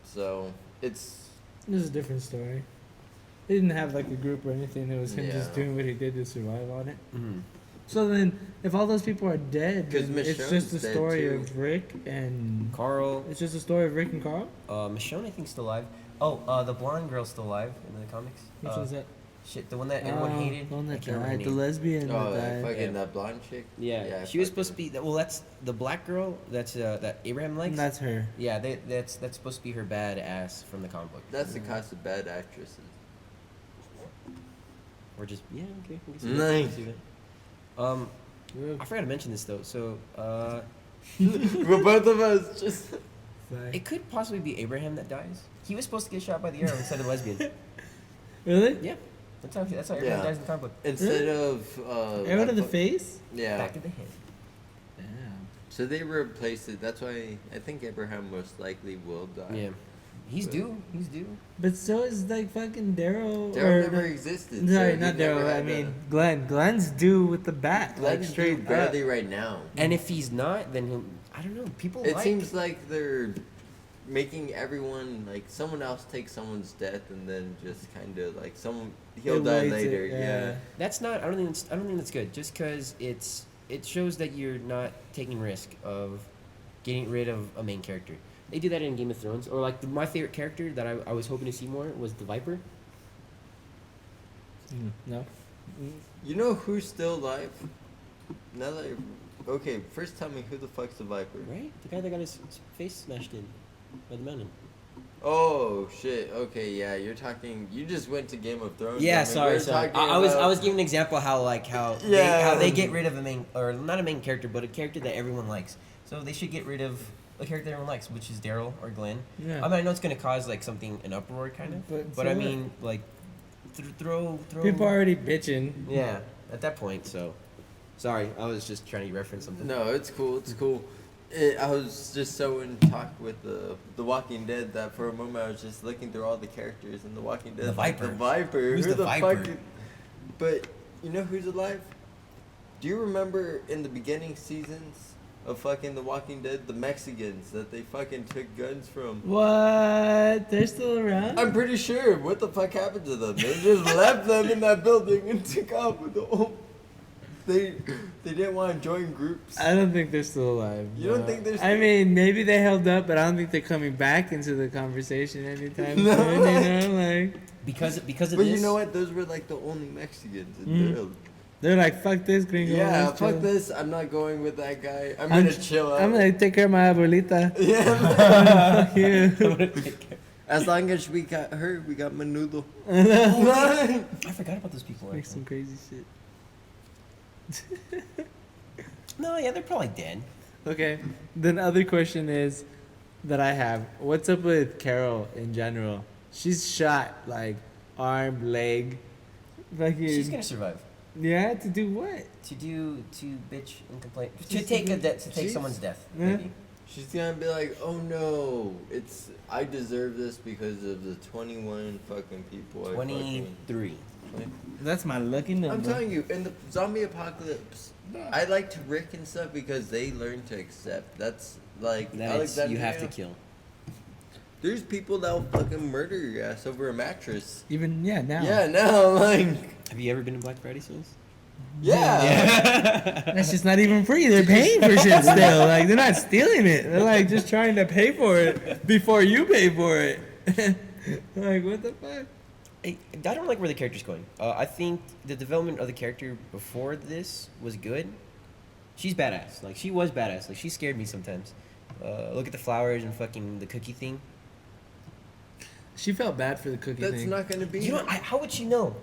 [SPEAKER 1] So it's
[SPEAKER 2] This is a different story. They didn't have like a group or anything. It was him just
[SPEAKER 1] Yeah.
[SPEAKER 2] doing what he did to survive on it.
[SPEAKER 3] Mm-hmm.
[SPEAKER 2] So then, if all those people are dead,
[SPEAKER 1] 'Cause
[SPEAKER 2] then it's
[SPEAKER 1] Michonne's
[SPEAKER 2] just the
[SPEAKER 1] dead,
[SPEAKER 2] story
[SPEAKER 1] too.
[SPEAKER 2] of Rick and
[SPEAKER 3] Carl.
[SPEAKER 2] it's just a story of Rick and Carl.
[SPEAKER 3] Michonne, I think, still alive. Oh, the blonde girl's still alive in the comics.
[SPEAKER 2] Which one's that?
[SPEAKER 3] Shit, the one that everyone
[SPEAKER 2] Oh,
[SPEAKER 3] hated.
[SPEAKER 2] the one
[SPEAKER 3] I
[SPEAKER 2] that
[SPEAKER 3] can't remember her
[SPEAKER 2] died, the
[SPEAKER 3] name.
[SPEAKER 2] lesbian
[SPEAKER 1] oh,
[SPEAKER 2] that
[SPEAKER 1] that
[SPEAKER 2] died.
[SPEAKER 1] fucking
[SPEAKER 3] Yeah.
[SPEAKER 1] that blonde chick.
[SPEAKER 3] Yeah, she was supposed to be. Well, that's the black girl. That's that Abraham likes.
[SPEAKER 2] And that's her.
[SPEAKER 3] Yeah, that's supposed to be her bad ass from the comic book.
[SPEAKER 1] That's the cast of bad actresses.
[SPEAKER 3] Or just yeah, okay. We can
[SPEAKER 1] Nice.
[SPEAKER 3] we can see that. I forgot to mention this though. So,
[SPEAKER 1] But both of us just.
[SPEAKER 3] it could possibly be Abraham that dies. He was supposed to get shot by the arrow instead of lesbian.
[SPEAKER 2] Really?
[SPEAKER 3] Yeah, that's how Abraham
[SPEAKER 1] Yeah.
[SPEAKER 3] dies in the comic book.
[SPEAKER 1] Instead of
[SPEAKER 2] Arrow to
[SPEAKER 1] that
[SPEAKER 2] the
[SPEAKER 1] fu-
[SPEAKER 2] face?
[SPEAKER 1] Yeah.
[SPEAKER 3] Back to the head.
[SPEAKER 2] Damn.
[SPEAKER 1] So they replaced it. That's why I think Abraham most likely will die.
[SPEAKER 3] Yeah, he's
[SPEAKER 1] But-
[SPEAKER 3] due. He's due.
[SPEAKER 2] But so is like fucking Daryl.
[SPEAKER 1] Daryl
[SPEAKER 2] or
[SPEAKER 1] never
[SPEAKER 2] no-
[SPEAKER 1] existed.
[SPEAKER 2] Sorry,
[SPEAKER 1] so
[SPEAKER 2] not
[SPEAKER 1] he never
[SPEAKER 2] Daryl. I
[SPEAKER 1] had
[SPEAKER 2] mean Glenn. Glenn's due with the bat.
[SPEAKER 1] a,
[SPEAKER 2] Like
[SPEAKER 1] Glenn's
[SPEAKER 2] straight
[SPEAKER 1] doing
[SPEAKER 2] up.
[SPEAKER 1] badly right now.
[SPEAKER 3] And if he's not, then he'll. I don't know. People.
[SPEAKER 1] It
[SPEAKER 3] like,
[SPEAKER 1] seems like they're making everyone like someone else take someone's death and then just kind of like someone he'll
[SPEAKER 2] They
[SPEAKER 1] die
[SPEAKER 2] wait
[SPEAKER 1] later.
[SPEAKER 2] it,
[SPEAKER 1] Yeah.
[SPEAKER 3] That's not. I don't think that's good. Just because it shows that you're not taking risk of getting rid of a main character. They do that in Game of Thrones, or like my favorite character that I was hoping to see more was the Viper.
[SPEAKER 2] No.
[SPEAKER 1] You know who's still alive? Now that okay, first tell me who the fuck's the Viper?
[SPEAKER 3] Right, the guy that got his face smashed in by the mountain.
[SPEAKER 1] Oh shit. Okay, yeah, you're talking. You just went to Game of Thrones.
[SPEAKER 3] Yeah,
[SPEAKER 1] I mean,
[SPEAKER 3] sorry,
[SPEAKER 1] we're
[SPEAKER 3] sorry.
[SPEAKER 1] talking
[SPEAKER 3] I was
[SPEAKER 1] about-
[SPEAKER 3] giving an example how
[SPEAKER 1] Yeah.
[SPEAKER 3] they get rid of a main, or not a main character, but a character that everyone likes. So they should get rid of a character everyone likes, which is Daryl or Glenn.
[SPEAKER 2] Yeah.
[SPEAKER 3] I mean, I know it's gonna cause like an uproar kind of,
[SPEAKER 2] But
[SPEAKER 3] but
[SPEAKER 2] so
[SPEAKER 3] I
[SPEAKER 2] what?
[SPEAKER 3] mean like throw.
[SPEAKER 2] People are already bitching.
[SPEAKER 3] Yeah, at that point. So, sorry, I was just trying to reference something.
[SPEAKER 1] No, it's cool. It's cool. I was just so in talk with the Walking Dead that for a moment I was just looking through all the characters in the Walking Dead.
[SPEAKER 3] The
[SPEAKER 1] like,
[SPEAKER 3] Viper.
[SPEAKER 1] The Viper.
[SPEAKER 3] Who's
[SPEAKER 1] Who
[SPEAKER 3] the
[SPEAKER 1] fuck
[SPEAKER 3] Viper?
[SPEAKER 1] is- But you know who's alive? Do you remember in the beginning seasons of fucking The Walking Dead, the Mexicans that they fucking took guns from?
[SPEAKER 2] What? They're still around?
[SPEAKER 1] I'm pretty sure. What the fuck happened to them? They just left them in that building and took off with the whole. They didn't want to join groups.
[SPEAKER 2] I don't think they're still alive.
[SPEAKER 1] You don't
[SPEAKER 2] no.
[SPEAKER 1] think they're
[SPEAKER 2] I
[SPEAKER 1] still-
[SPEAKER 2] mean, maybe they held up, but I don't think they're coming back into the conversation anytime
[SPEAKER 1] No.
[SPEAKER 2] soon. You know, like
[SPEAKER 3] Because of
[SPEAKER 1] But
[SPEAKER 3] this.
[SPEAKER 1] you know what? Those were like the only Mexicans in
[SPEAKER 2] Mhm.
[SPEAKER 1] the
[SPEAKER 2] they're like, fuck this, gringo.
[SPEAKER 1] Yeah,
[SPEAKER 2] let's
[SPEAKER 1] fuck
[SPEAKER 2] chill."
[SPEAKER 1] this. I'm not going with that guy. I'm
[SPEAKER 2] I'm
[SPEAKER 1] gonna
[SPEAKER 2] j-
[SPEAKER 1] chill out.
[SPEAKER 2] I'm gonna take care of my abuelita.
[SPEAKER 1] Yeah.
[SPEAKER 2] Fuck you.
[SPEAKER 1] As long as we got her, we got Menudo.
[SPEAKER 3] I forgot about those people.
[SPEAKER 2] Make
[SPEAKER 3] actually.
[SPEAKER 2] some crazy shit.
[SPEAKER 3] No, yeah, they're probably dead.
[SPEAKER 2] Okay. Then other question is that I have. What's up with Carol in general? She's shot like arm, leg. Fucking
[SPEAKER 3] She's gonna survive.
[SPEAKER 2] yeah, to do what?
[SPEAKER 3] To bitch and complain. To
[SPEAKER 2] She's
[SPEAKER 3] take
[SPEAKER 2] gonna-
[SPEAKER 3] take someone's death.
[SPEAKER 2] Yeah.
[SPEAKER 3] Maybe.
[SPEAKER 1] She's gonna be like, oh no, I deserve this because of the 21 fucking people. I fucking-"
[SPEAKER 3] 23.
[SPEAKER 2] That's my lucky number.
[SPEAKER 1] I'm telling you, in the zombie apocalypse, I like to Rick and stuff because they learn to accept. That's like
[SPEAKER 3] That it's, you have to
[SPEAKER 1] Alexandria-
[SPEAKER 3] kill.
[SPEAKER 1] There's people that'll fucking murder your ass over a mattress.
[SPEAKER 2] Even now.
[SPEAKER 1] Yeah, now like,
[SPEAKER 3] Have you ever been to Black Friday sales?
[SPEAKER 1] yeah.
[SPEAKER 2] That's just not even free. They're paying for shit still. Like they're not stealing it. They're like just trying to pay for it before you pay for it. Like what the fuck?
[SPEAKER 3] I don't like where the character's going. I think the development of the character before this was good. She's badass. Like, she was badass. Like, she scared me sometimes. Look at the flowers and fucking the cookie thing.
[SPEAKER 2] She felt bad for the cookie
[SPEAKER 1] That's
[SPEAKER 2] thing.
[SPEAKER 1] not gonna be.
[SPEAKER 3] You know, how would she know?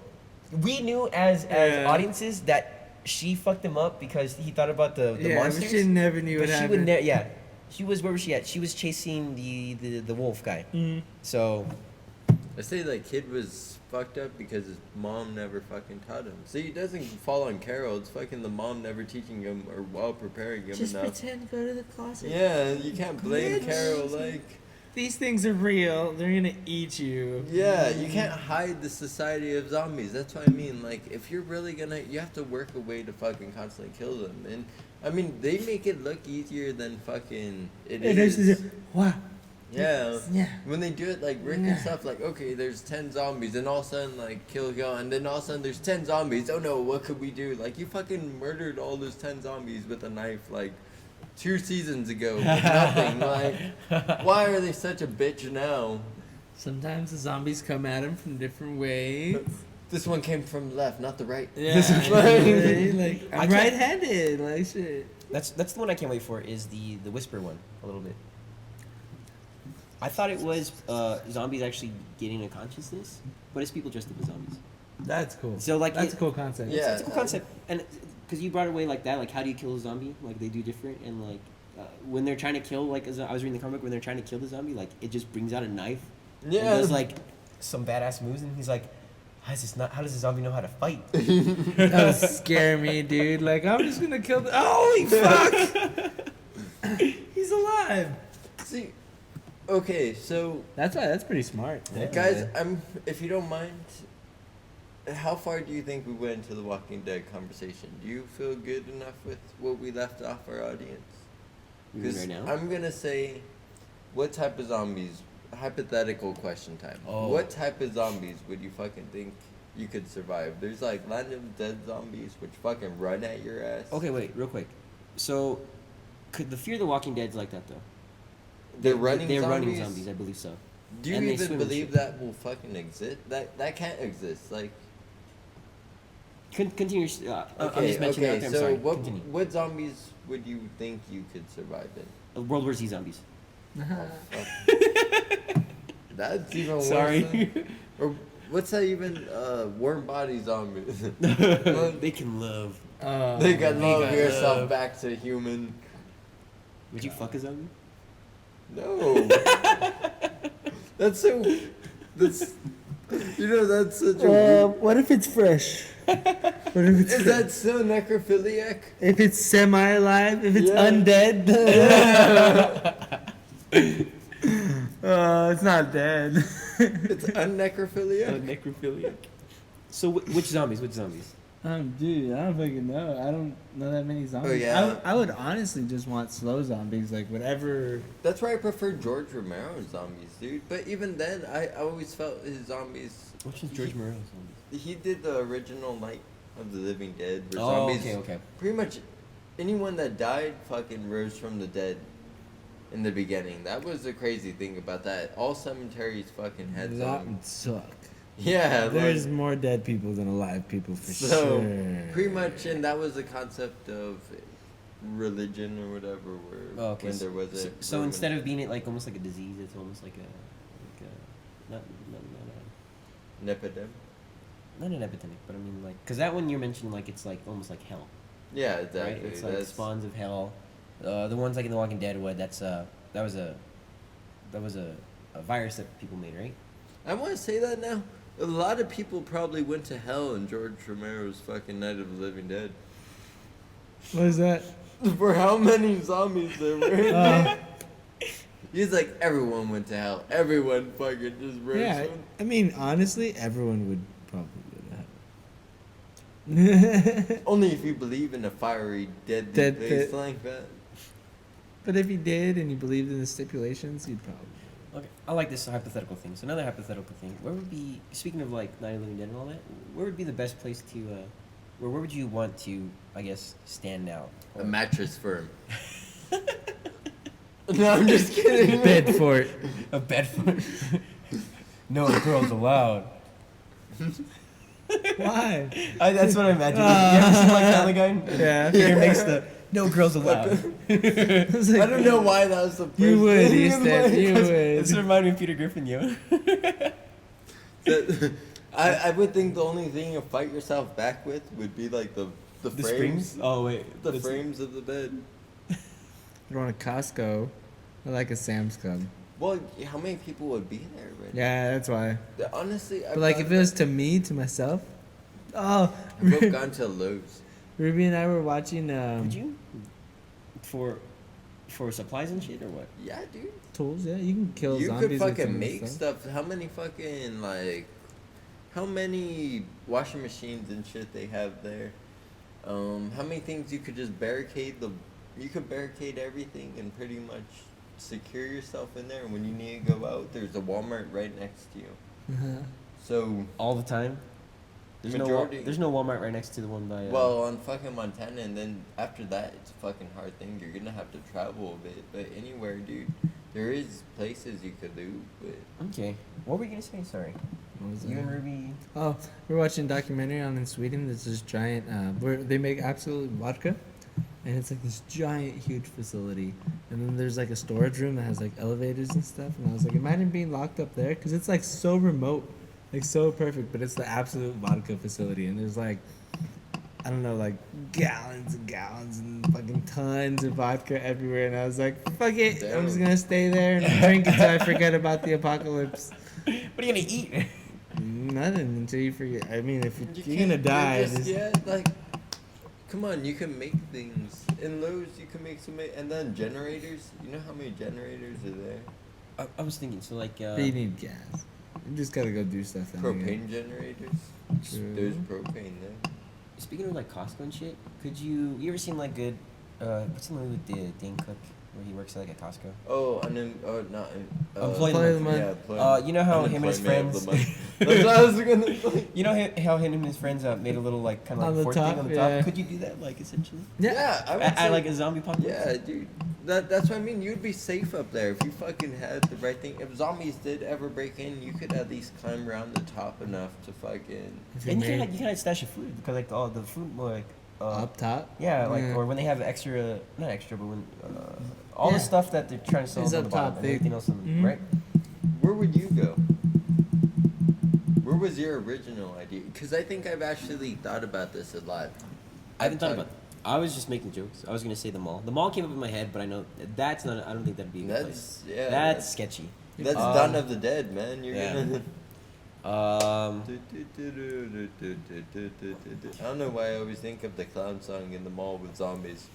[SPEAKER 3] We knew as
[SPEAKER 2] Yeah.
[SPEAKER 3] audiences that she fucked him up because he thought about the
[SPEAKER 2] yeah,
[SPEAKER 3] monsters.
[SPEAKER 2] but she never knew
[SPEAKER 3] But
[SPEAKER 2] what
[SPEAKER 3] she would
[SPEAKER 2] happened.
[SPEAKER 3] never. Yeah, she was. Where was she at? She was chasing the wolf guy.
[SPEAKER 2] Mm.
[SPEAKER 3] So
[SPEAKER 1] I say that kid was fucked up because his mom never fucking taught him. See, he doesn't fall on Carol. It's fucking the mom never teaching him or while preparing him
[SPEAKER 2] Just
[SPEAKER 1] enough.
[SPEAKER 2] pretend, go to the closet.
[SPEAKER 1] Yeah, you can't blame
[SPEAKER 2] Bitch.
[SPEAKER 1] Carol. Like,
[SPEAKER 2] These things are real. They're gonna eat you.
[SPEAKER 1] yeah, you can't hide the society of zombies. That's what I mean. Like, if you're really gonna, you have to work a way to fucking constantly kill them. And I mean, they make it look easier than fucking it is.
[SPEAKER 2] Wow.
[SPEAKER 1] Yeah.
[SPEAKER 2] Yeah.
[SPEAKER 1] When they do it like Rick
[SPEAKER 2] Yeah.
[SPEAKER 1] and stuff, like, okay, there's 10 zombies, and all of a sudden, like, kill, and then all of a sudden there's 10 zombies. Oh no, what could we do? Like, you fucking murdered all those 10 zombies with a knife, like, 2 seasons ago. With nothing. Like, why are they such a bitch now?
[SPEAKER 2] Sometimes the zombies come at him from different ways.
[SPEAKER 1] This one came from the left, not the right.
[SPEAKER 2] Yeah.
[SPEAKER 1] This is
[SPEAKER 2] like
[SPEAKER 3] I
[SPEAKER 2] I'm
[SPEAKER 3] can't-
[SPEAKER 2] right-handed. Like shit.
[SPEAKER 3] that's the one I can't wait for. Is the whisper one a little bit. I thought it was zombies actually getting a consciousness, but it's people dressed up as zombies.
[SPEAKER 2] That's cool.
[SPEAKER 3] So, like,
[SPEAKER 2] that's
[SPEAKER 3] it-
[SPEAKER 2] a cool concept.
[SPEAKER 1] Yeah.
[SPEAKER 3] It's a cool concept, and because you brought it away like that, like how do you kill a zombie? Like they do different, and like when they're trying to kill, like I was reading the comic, when they're trying to kill the zombie, like it just brings out a knife.
[SPEAKER 1] Yeah.
[SPEAKER 3] And does like some badass moves, and he's like, how does the zombie know how to fight?
[SPEAKER 2] That would scare me, dude. Like I'm just gonna kill the. Holy fuck! He's alive.
[SPEAKER 1] See, okay, so
[SPEAKER 2] That's why. That's pretty smart.
[SPEAKER 3] Yeah.
[SPEAKER 1] guys, if you don't mind, how far do you think we went into the Walking Dead conversation? Do you feel good enough with what we left off our audience?
[SPEAKER 3] You mean
[SPEAKER 1] 'Cause
[SPEAKER 3] right now?
[SPEAKER 1] I'm gonna say, what type of zombies? Hypothetical question time.
[SPEAKER 3] Oh.
[SPEAKER 1] What type of zombies would you fucking think you could survive? There's like Land of the Dead zombies which fucking run at your ass.
[SPEAKER 3] Okay, wait, real quick. So, could the Fear the Walking Dead's like that though?
[SPEAKER 1] They're running
[SPEAKER 3] They're
[SPEAKER 1] zombies?
[SPEAKER 3] running zombies, I believe so.
[SPEAKER 1] Do you
[SPEAKER 3] And they
[SPEAKER 1] even
[SPEAKER 3] swim and
[SPEAKER 1] believe
[SPEAKER 3] shit.
[SPEAKER 1] that will fucking exist? That can't exist. Like,
[SPEAKER 3] Continue. I'm
[SPEAKER 1] okay,
[SPEAKER 3] just mentioning
[SPEAKER 1] okay.
[SPEAKER 3] it out there. I'm
[SPEAKER 1] So
[SPEAKER 3] sorry.
[SPEAKER 1] what
[SPEAKER 3] Continue.
[SPEAKER 1] what zombies would you think you could survive in?
[SPEAKER 3] World War Z zombies.
[SPEAKER 1] That's even worse.
[SPEAKER 3] Sorry.
[SPEAKER 1] Or what's that even? Warm body zombies.
[SPEAKER 3] They can love.
[SPEAKER 1] They can love
[SPEAKER 3] got
[SPEAKER 1] yourself
[SPEAKER 3] love.
[SPEAKER 1] back to human.
[SPEAKER 3] Would you fuck a zombie?
[SPEAKER 1] No. That's so. That's. You know that's such a. weird-
[SPEAKER 2] What if it's fresh? What if it's
[SPEAKER 1] Is that so necrophiliac?
[SPEAKER 2] if it's semi-alive? If it's
[SPEAKER 1] Yeah.
[SPEAKER 2] undead? It's not dead.
[SPEAKER 1] It's unnecrophiliac.
[SPEAKER 3] Necrophiliac. So which zombies? Which zombies?
[SPEAKER 2] Dude, I don't fucking know. I don't know that many zombies.
[SPEAKER 1] Oh, yeah.
[SPEAKER 2] I would honestly just want slow zombies, like whatever.
[SPEAKER 1] That's why I prefer George Romero's zombies, dude. But even then, I always felt his zombies.
[SPEAKER 3] Which is George Moreau's zombies?
[SPEAKER 1] He did the original Night of the Living Dead, where
[SPEAKER 3] Oh,
[SPEAKER 1] zombies.
[SPEAKER 3] okay.
[SPEAKER 1] Pretty much anyone that died fucking rose from the dead in the beginning. That was the crazy thing about that. All cemeteries fucking had
[SPEAKER 2] That
[SPEAKER 1] zombies.
[SPEAKER 2] would suck.
[SPEAKER 1] Yeah,
[SPEAKER 2] There's
[SPEAKER 1] like,
[SPEAKER 2] more dead people than alive people for
[SPEAKER 1] so
[SPEAKER 2] sure.
[SPEAKER 1] pretty much, and that was the concept of religion or whatever. Where
[SPEAKER 3] Oh, okay.
[SPEAKER 1] when there was a
[SPEAKER 3] So instead of being it like almost like a disease, it's almost like a not an epidemic, but I mean like because that one you're mentioning like it's like almost like hell,
[SPEAKER 1] yeah, exactly.
[SPEAKER 3] right? It's like
[SPEAKER 1] That's-
[SPEAKER 3] spawns of hell. The ones like in The Walking Dead, what that was a virus that people made, right?
[SPEAKER 1] I want to say that now. A lot of people probably went to hell in George Romero's fucking Night of the Living Dead.
[SPEAKER 2] What is that?
[SPEAKER 1] For how many zombies there were.
[SPEAKER 2] Uh,
[SPEAKER 1] He's like, everyone went to hell. Everyone fucking just rose
[SPEAKER 2] yeah,
[SPEAKER 1] from-
[SPEAKER 2] I mean, honestly, everyone would probably go to hell.
[SPEAKER 1] Only if you believe in a fiery, deadly
[SPEAKER 2] Dead
[SPEAKER 1] place
[SPEAKER 2] pit.
[SPEAKER 1] like that.
[SPEAKER 2] But if you did and you believed in the stipulations, you'd probably.
[SPEAKER 3] Okay, I like this hypothetical thing. So another hypothetical thing. Where would be, speaking of like Night of the Living Dead and all that, where would be the best place to, where would you want to, I guess, stand out?
[SPEAKER 1] A mattress firm. No, I'm just kidding.
[SPEAKER 2] Bedford.
[SPEAKER 3] A Bedford. No girls allowed.
[SPEAKER 2] Why?
[SPEAKER 3] That's what I imagine. You ever seen like Family Guy?
[SPEAKER 2] Yeah.
[SPEAKER 3] Peter makes the no girls allowed.
[SPEAKER 2] It's like,
[SPEAKER 1] I don't know why that was the first
[SPEAKER 2] You would,
[SPEAKER 1] thing in
[SPEAKER 2] Easton.
[SPEAKER 1] my-
[SPEAKER 2] You
[SPEAKER 3] This
[SPEAKER 2] would.
[SPEAKER 3] reminded me of Peter Griffin, yo.
[SPEAKER 1] I would think the only thing you fight yourself back with would be like the frames.
[SPEAKER 3] Oh wait,
[SPEAKER 1] The frames of the bed.
[SPEAKER 2] You're on a Costco or like a Sam's Club.
[SPEAKER 1] Well, how many people would be there? Right?
[SPEAKER 2] Yeah, that's why.
[SPEAKER 1] Honestly,
[SPEAKER 2] But like, if it was to me, to myself, oh,
[SPEAKER 1] we've gone to Lowe's.
[SPEAKER 2] Ruby and I were watching
[SPEAKER 3] Would you? For supplies and shit or what?
[SPEAKER 1] Yeah, dude.
[SPEAKER 2] Tools. Yeah, you can kill
[SPEAKER 1] You
[SPEAKER 2] zombies.
[SPEAKER 1] could
[SPEAKER 2] with some
[SPEAKER 1] fucking
[SPEAKER 2] of
[SPEAKER 1] make
[SPEAKER 2] this
[SPEAKER 1] stuff. How many fucking like, how many washing machines and shit they have there? How many things you could just barricade the? You could barricade everything and pretty much secure yourself in there. And when you need to go out, there's a Walmart right next to you.
[SPEAKER 2] Uh-huh.
[SPEAKER 1] So,
[SPEAKER 3] All the time.
[SPEAKER 1] Majority-
[SPEAKER 3] There's no Walmart right next to the one by.
[SPEAKER 1] well, on fucking Montana, and then after that, it's a fucking hard thing. You're gonna have to travel a bit, but anywhere, dude, there is places you could do. But
[SPEAKER 3] Okay. What were you gonna say? Sorry.
[SPEAKER 2] What was
[SPEAKER 3] You
[SPEAKER 2] it?
[SPEAKER 3] and Ruby.
[SPEAKER 2] Oh, we're watching a documentary on in Sweden. There's this giant, where they make absolute vodka, and it's like this giant, huge facility. And then there's like a storage room that has like elevators and stuff. And I was like, imagine being locked up there, because it's like so remote, like so perfect. But it's the absolute vodka facility, and there's like, I don't know, like gallons and gallons and fucking tons of vodka everywhere. And I was like, fuck it, I'm just gonna stay there and drink until I forget about the apocalypse.
[SPEAKER 3] What are you gonna eat?
[SPEAKER 2] Nothing until you forget. I mean, if
[SPEAKER 1] you
[SPEAKER 2] you're gonna
[SPEAKER 1] can't-
[SPEAKER 2] die,
[SPEAKER 1] just,
[SPEAKER 2] just-
[SPEAKER 1] yeah, like, come on, you can make things in Lowe's. You can make some, and then generators. You know how many generators are there?
[SPEAKER 3] I was thinking. So like.
[SPEAKER 2] but you need gas. You just gotta go do stuff.
[SPEAKER 1] Propane generators.
[SPEAKER 2] True.
[SPEAKER 1] There's propane there.
[SPEAKER 3] Speaking of like Costco and shit, could you ever seen like good? What's the movie with Dane Cook where he works at like a Costco?
[SPEAKER 1] Oh, not.
[SPEAKER 3] Employee
[SPEAKER 2] of the month.
[SPEAKER 1] Yeah, employee-
[SPEAKER 3] You know how him and his
[SPEAKER 1] unemployment of
[SPEAKER 3] friends.
[SPEAKER 1] the month. That's what I was gonna. Like,
[SPEAKER 3] You know how him and his friends made a little like kind of
[SPEAKER 2] On
[SPEAKER 3] like
[SPEAKER 2] the
[SPEAKER 3] fort
[SPEAKER 2] top,
[SPEAKER 3] thing on the
[SPEAKER 2] yeah.
[SPEAKER 3] top. Could you do that like essentially?
[SPEAKER 1] yeah, I would
[SPEAKER 3] At
[SPEAKER 1] say,
[SPEAKER 3] like a zombie apocalypse.
[SPEAKER 1] yeah, dude. That's what I mean. You'd be safe up there if you fucking had the right thing. If zombies did ever break in, you could at least climb around the top enough to fucking.
[SPEAKER 2] If you're
[SPEAKER 3] And you
[SPEAKER 2] married
[SPEAKER 3] can stash of food because like all the food like.
[SPEAKER 2] up top.
[SPEAKER 3] Yeah, like
[SPEAKER 2] Yeah.
[SPEAKER 3] or when they have extra, not extra, but when all
[SPEAKER 2] Yeah.
[SPEAKER 3] the stuff that they're trying to sell
[SPEAKER 2] It's
[SPEAKER 3] on
[SPEAKER 2] up
[SPEAKER 3] the bottom
[SPEAKER 2] top,
[SPEAKER 3] and
[SPEAKER 2] they-
[SPEAKER 3] everything else, on,
[SPEAKER 2] Mhm.
[SPEAKER 3] right?
[SPEAKER 1] Where would you go? Where was your original idea? Because I think I've actually thought about this a lot.
[SPEAKER 3] I haven't thought about. I was just making jokes. I was gonna say the mall. The mall came up in my head, but I know that's not. I don't think that'd be a good place.
[SPEAKER 1] That's yeah.
[SPEAKER 3] That's sketchy.
[SPEAKER 1] That's Dawn of the Dead, man. You're
[SPEAKER 3] yeah.
[SPEAKER 1] gonna.
[SPEAKER 3] Um,
[SPEAKER 1] I don't know why I always think of the clown song in the mall with zombies.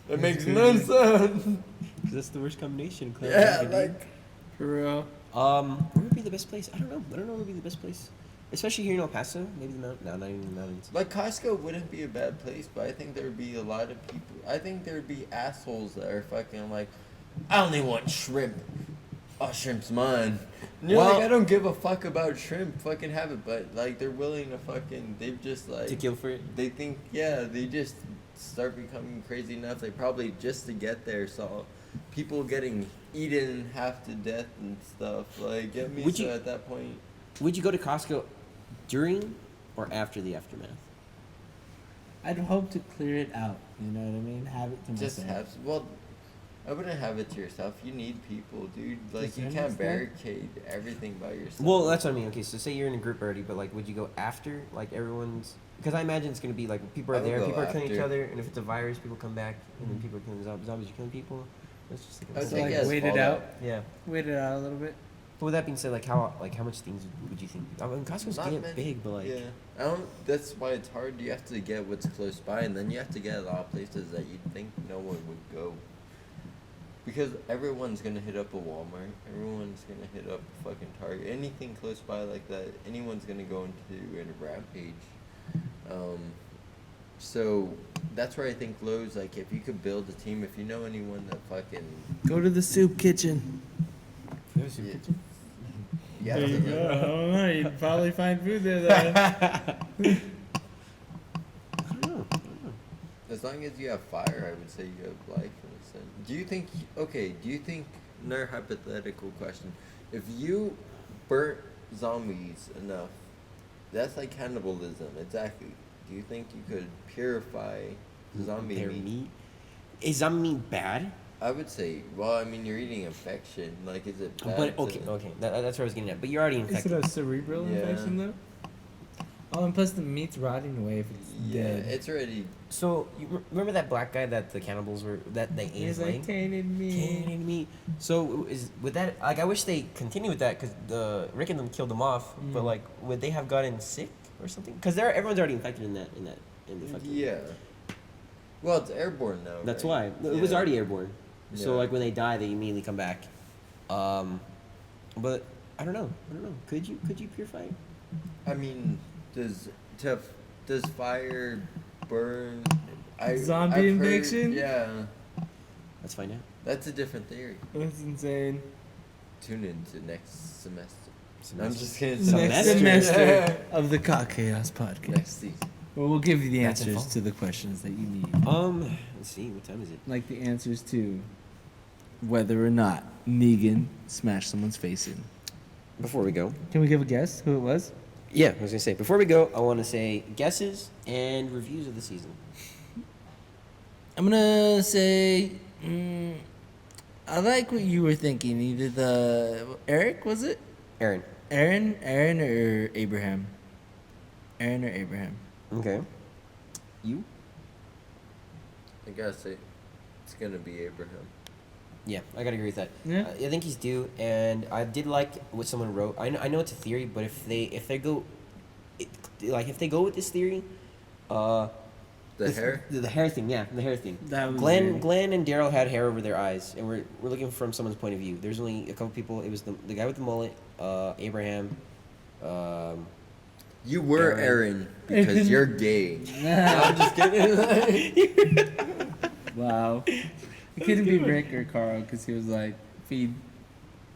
[SPEAKER 1] It makes no sense.
[SPEAKER 3] 'cause that's the worst combination. Clown
[SPEAKER 1] Yeah,
[SPEAKER 3] and zombie.
[SPEAKER 1] like
[SPEAKER 2] For real.
[SPEAKER 3] Where would be the best place? I don't know. What would be the best place? Especially here in El Paso, maybe the mountain. No, not even the mountains.
[SPEAKER 1] like Costco wouldn't be a bad place, but I think there would be a lot of people. I think there would be assholes that are fucking like, I only want shrimp. Oh, shrimp's mine. And you're
[SPEAKER 3] Well-
[SPEAKER 1] like, I don't give a fuck about shrimp. Fucking have it, but like they're willing to fucking. They've just like.
[SPEAKER 3] To kill for it.
[SPEAKER 1] They think, yeah, they just start becoming crazy enough. They probably just to get there saw people getting eaten half to death and stuff. Like, get me
[SPEAKER 3] Would
[SPEAKER 1] so
[SPEAKER 3] you-
[SPEAKER 1] at that point.
[SPEAKER 3] Would you go to Costco during or after the aftermath?
[SPEAKER 2] I'd hope to clear it out. You know what I mean? Have it to
[SPEAKER 1] Just
[SPEAKER 2] myself.
[SPEAKER 1] have well, I wouldn't have it to yourself. You need people, dude. Like
[SPEAKER 2] Just
[SPEAKER 1] you
[SPEAKER 2] your
[SPEAKER 1] can't
[SPEAKER 2] next
[SPEAKER 1] barricade everything by yourself.
[SPEAKER 3] Well, that's what I mean. Okay, so say you're in a group already, but like, would you go after like everyone's? Because I imagine it's gonna be like people
[SPEAKER 1] I
[SPEAKER 3] are
[SPEAKER 1] would
[SPEAKER 3] there,
[SPEAKER 1] go
[SPEAKER 3] people are killing each
[SPEAKER 1] after.
[SPEAKER 3] other, and if it's a virus, people come back, and then people are killing zombies are killing people. Let's just think
[SPEAKER 1] I
[SPEAKER 3] about
[SPEAKER 2] So
[SPEAKER 1] think
[SPEAKER 2] like
[SPEAKER 1] yes,
[SPEAKER 2] wait it
[SPEAKER 1] Fallout.
[SPEAKER 2] out.
[SPEAKER 3] Yeah.
[SPEAKER 2] Wait it out a little bit.
[SPEAKER 3] But with that being said, like how much things would you think? I mean, Costco's
[SPEAKER 1] Not
[SPEAKER 3] getting
[SPEAKER 1] many.
[SPEAKER 3] big, but like
[SPEAKER 1] yeah, I don't. That's why it's hard. You have to get what's close by, and then you have to get a lot of places that you'd think no one would go. Because everyone's gonna hit up a Walmart. Everyone's gonna hit up a fucking Target. Anything close by like that, anyone's gonna go into a rampage. So that's where I think Lowe's, like, if you could build a team, if you know anyone that fucking
[SPEAKER 2] Go to the soup kitchen.
[SPEAKER 3] there's
[SPEAKER 2] see
[SPEAKER 1] Yeah.
[SPEAKER 2] picture?
[SPEAKER 1] Yeah.
[SPEAKER 2] There you go. I don't know. You'd probably find food there, though.
[SPEAKER 3] I don't know.
[SPEAKER 1] As long as you have fire, I would say you have life in a sense. Do you think? Okay. Do you think? Another hypothetical question: if you burnt zombies enough, that's like cannibalism. Exactly. Do you think you could purify zombie
[SPEAKER 3] Their
[SPEAKER 1] meat?
[SPEAKER 3] meat. Is zombie meat bad?
[SPEAKER 1] I would say. Well, I mean, you're eating infection. Like, is it bad?
[SPEAKER 3] But
[SPEAKER 1] to-
[SPEAKER 3] okay. That's where I was getting at. But you're already
[SPEAKER 2] Is it
[SPEAKER 3] infected.
[SPEAKER 2] a cerebral
[SPEAKER 1] Yeah.
[SPEAKER 2] infection, though? Oh, and plus the meat's rotting away if it's
[SPEAKER 1] Yeah,
[SPEAKER 2] dead.
[SPEAKER 1] it's already.
[SPEAKER 3] So you remember that black guy that the cannibals were that they ate
[SPEAKER 2] He's
[SPEAKER 3] his
[SPEAKER 2] like,
[SPEAKER 3] leg?
[SPEAKER 2] tainted meat.
[SPEAKER 3] Tainted meat. So is with that? Like I wish they continue with that because the Rick and them killed them off. But
[SPEAKER 2] Mm.
[SPEAKER 3] like, would they have gotten sick or something? Because everyone's already infected in the fucking.
[SPEAKER 1] Yeah. Well, it's airborne now.
[SPEAKER 3] That's
[SPEAKER 1] right?
[SPEAKER 3] why it was
[SPEAKER 1] Yeah.
[SPEAKER 3] already airborne. So
[SPEAKER 1] Yeah.
[SPEAKER 3] like when they die, they immediately come back. But I don't know. Could you purify it?
[SPEAKER 1] I mean, does fire burn?
[SPEAKER 2] Zombie
[SPEAKER 1] I've
[SPEAKER 2] infection?
[SPEAKER 1] Yeah,
[SPEAKER 3] Let's find out.
[SPEAKER 1] that's a different theory.
[SPEAKER 2] That's insane.
[SPEAKER 1] Tune into next semester.
[SPEAKER 3] Semester.
[SPEAKER 1] I'm just kidding.
[SPEAKER 3] Semester.
[SPEAKER 2] Next semester of the Cock Chaos podcast.
[SPEAKER 1] Next season.
[SPEAKER 2] Well, we'll give you the
[SPEAKER 3] That's
[SPEAKER 2] answers
[SPEAKER 3] involved.
[SPEAKER 2] to the questions that you need.
[SPEAKER 3] Let's see. What time is it?
[SPEAKER 2] Like the answers to whether or not Negan smashed someone's face in.
[SPEAKER 3] Before we go.
[SPEAKER 2] Can we give a guess who it was?
[SPEAKER 3] Yeah, I was gonna say before we go, I want to say guesses and reviews of the season.
[SPEAKER 2] I'm gonna say, I like what you were thinking. Either Eric, was it?
[SPEAKER 3] Aaron.
[SPEAKER 2] Aaron or Abraham? Aaron or Abraham?
[SPEAKER 3] Okay. You?
[SPEAKER 1] I gotta say, it's gonna be Abraham.
[SPEAKER 3] Yeah, I gotta agree with that.
[SPEAKER 2] Yeah.
[SPEAKER 3] I think he's due, and I did like what someone wrote. I know it's a theory, but if they go with this theory,
[SPEAKER 1] The
[SPEAKER 3] It's-
[SPEAKER 1] hair.
[SPEAKER 3] The hair thing, yeah, the hair thing.
[SPEAKER 2] That was
[SPEAKER 3] Glenn
[SPEAKER 2] weird.
[SPEAKER 3] Glenn and Daryl had hair over their eyes, and we're looking from someone's point of view. There's only a couple people. It was the guy with the mullet, Abraham.
[SPEAKER 1] You were
[SPEAKER 2] Aaron.
[SPEAKER 1] Aaron because you're gay. No, I'm just kidding.
[SPEAKER 2] Wow. It couldn't be Rick or Carl because he was like, feed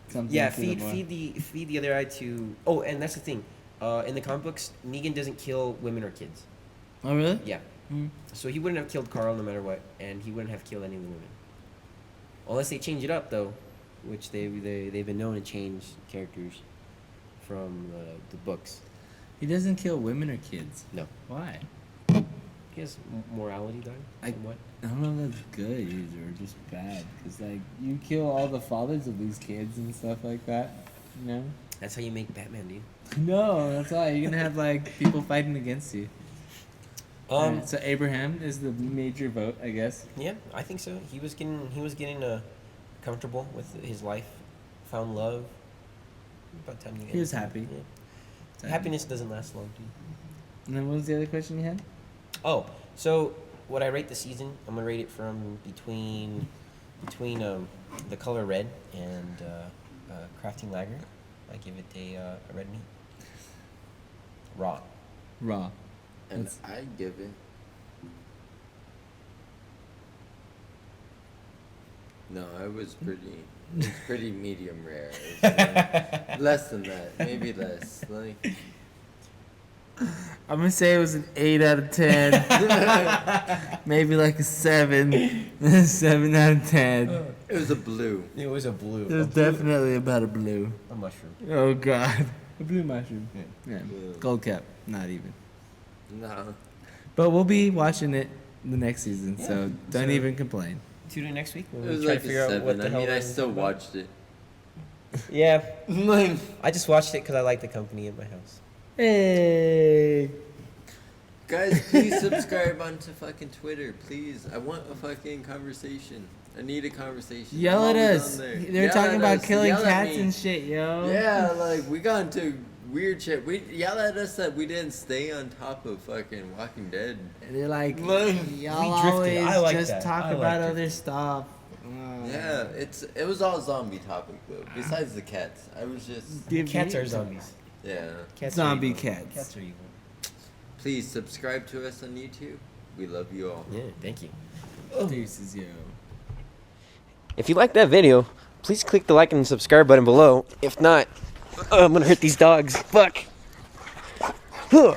[SPEAKER 2] something.
[SPEAKER 3] Yeah,
[SPEAKER 2] to the boy.
[SPEAKER 3] feed the other eye to. Oh, and that's the thing. In the comic books, Negan doesn't kill women or kids.
[SPEAKER 2] Oh, really?
[SPEAKER 3] Yeah,
[SPEAKER 2] Mm.
[SPEAKER 3] so he wouldn't have killed Carl no matter what, and he wouldn't have killed any of the women, unless they change it up though, which they've been known to change characters from the books.
[SPEAKER 2] He doesn't kill women or kids.
[SPEAKER 3] No.
[SPEAKER 2] Why?
[SPEAKER 3] He has morality though.
[SPEAKER 2] I-
[SPEAKER 3] What?
[SPEAKER 2] I don't know if that's good or just bad. Because, like, you kill all the fathers of these kids and stuff like that. You know?
[SPEAKER 3] That's how you make Batman, dude.
[SPEAKER 2] No, that's why. You're going to have, like, people fighting against you. Alright, so Abraham is the major vote, I guess.
[SPEAKER 3] Yeah, I think so. He was getting comfortable with his life, found love. About time you
[SPEAKER 2] He was happy.
[SPEAKER 3] Yeah. Happiness doesn't last long, dude.
[SPEAKER 2] And then what was the other question you had?
[SPEAKER 3] Oh, so what I rate the season, I'm gonna rate it from between the color red and crafting lager. I give it a red meat. Raw.
[SPEAKER 2] Raw.
[SPEAKER 1] And
[SPEAKER 2] That's-
[SPEAKER 1] I give it. No, I was pretty. It's pretty medium rare. It's, less than that, maybe less. Like
[SPEAKER 2] I'm going to say it was an 8 out of 10. Maybe like a 7. 7 out of 10.
[SPEAKER 1] it was a blue.
[SPEAKER 3] It was a blue.
[SPEAKER 2] It was definitely about a blue.
[SPEAKER 3] A mushroom.
[SPEAKER 2] Oh, God. A blue mushroom. Yeah.
[SPEAKER 1] Blue.
[SPEAKER 2] Gold cap. Not even.
[SPEAKER 1] No.
[SPEAKER 2] But we'll be watching it the next season,
[SPEAKER 3] Yeah.
[SPEAKER 2] so don't
[SPEAKER 3] So-
[SPEAKER 2] even complain.
[SPEAKER 3] Tune in next week. When
[SPEAKER 1] It
[SPEAKER 3] we
[SPEAKER 1] was
[SPEAKER 3] try
[SPEAKER 1] like
[SPEAKER 3] to figure
[SPEAKER 1] a
[SPEAKER 3] out what
[SPEAKER 1] 7.
[SPEAKER 3] the
[SPEAKER 1] I
[SPEAKER 3] hell
[SPEAKER 1] mean, I
[SPEAKER 3] we're
[SPEAKER 1] still
[SPEAKER 3] talking about.
[SPEAKER 1] watched it.
[SPEAKER 3] Yeah,
[SPEAKER 1] Like,
[SPEAKER 3] I just watched it because I like the company in my house.
[SPEAKER 2] Hey.
[SPEAKER 1] guys, please subscribe onto fucking Twitter, please. I want a fucking conversation. I need a conversation.
[SPEAKER 2] Yell
[SPEAKER 1] I'm
[SPEAKER 2] at
[SPEAKER 1] always
[SPEAKER 2] us.
[SPEAKER 1] on there.
[SPEAKER 2] They're
[SPEAKER 1] Yell
[SPEAKER 2] talking
[SPEAKER 1] at
[SPEAKER 2] about
[SPEAKER 1] us.
[SPEAKER 2] killing
[SPEAKER 1] Yell at
[SPEAKER 2] cats
[SPEAKER 1] me.
[SPEAKER 2] and shit, yo.
[SPEAKER 1] Yeah, like we got into weird shit. We yell at us that we didn't stay on top of fucking Walking Dead.
[SPEAKER 2] And they're like,
[SPEAKER 1] Like,
[SPEAKER 2] y'all
[SPEAKER 3] drifted.
[SPEAKER 2] always
[SPEAKER 3] I like
[SPEAKER 2] just
[SPEAKER 3] that.
[SPEAKER 2] talk
[SPEAKER 3] I like
[SPEAKER 2] about
[SPEAKER 3] drifting.
[SPEAKER 2] other stuff.
[SPEAKER 1] Yeah, it was all zombie topic though. Besides the cats, I was just
[SPEAKER 3] Cats are zombies.
[SPEAKER 1] yeah.
[SPEAKER 3] Cats
[SPEAKER 2] Zombie
[SPEAKER 3] are evil.
[SPEAKER 2] cats.
[SPEAKER 3] Cats are evil.
[SPEAKER 1] Please subscribe to us on YouTube. We love you all.
[SPEAKER 3] Yeah, thank you.
[SPEAKER 2] Deuces, yo.
[SPEAKER 3] If you like that video, please click the like and subscribe button below. If not, I'm gonna hurt these dogs. Fuck. Huh.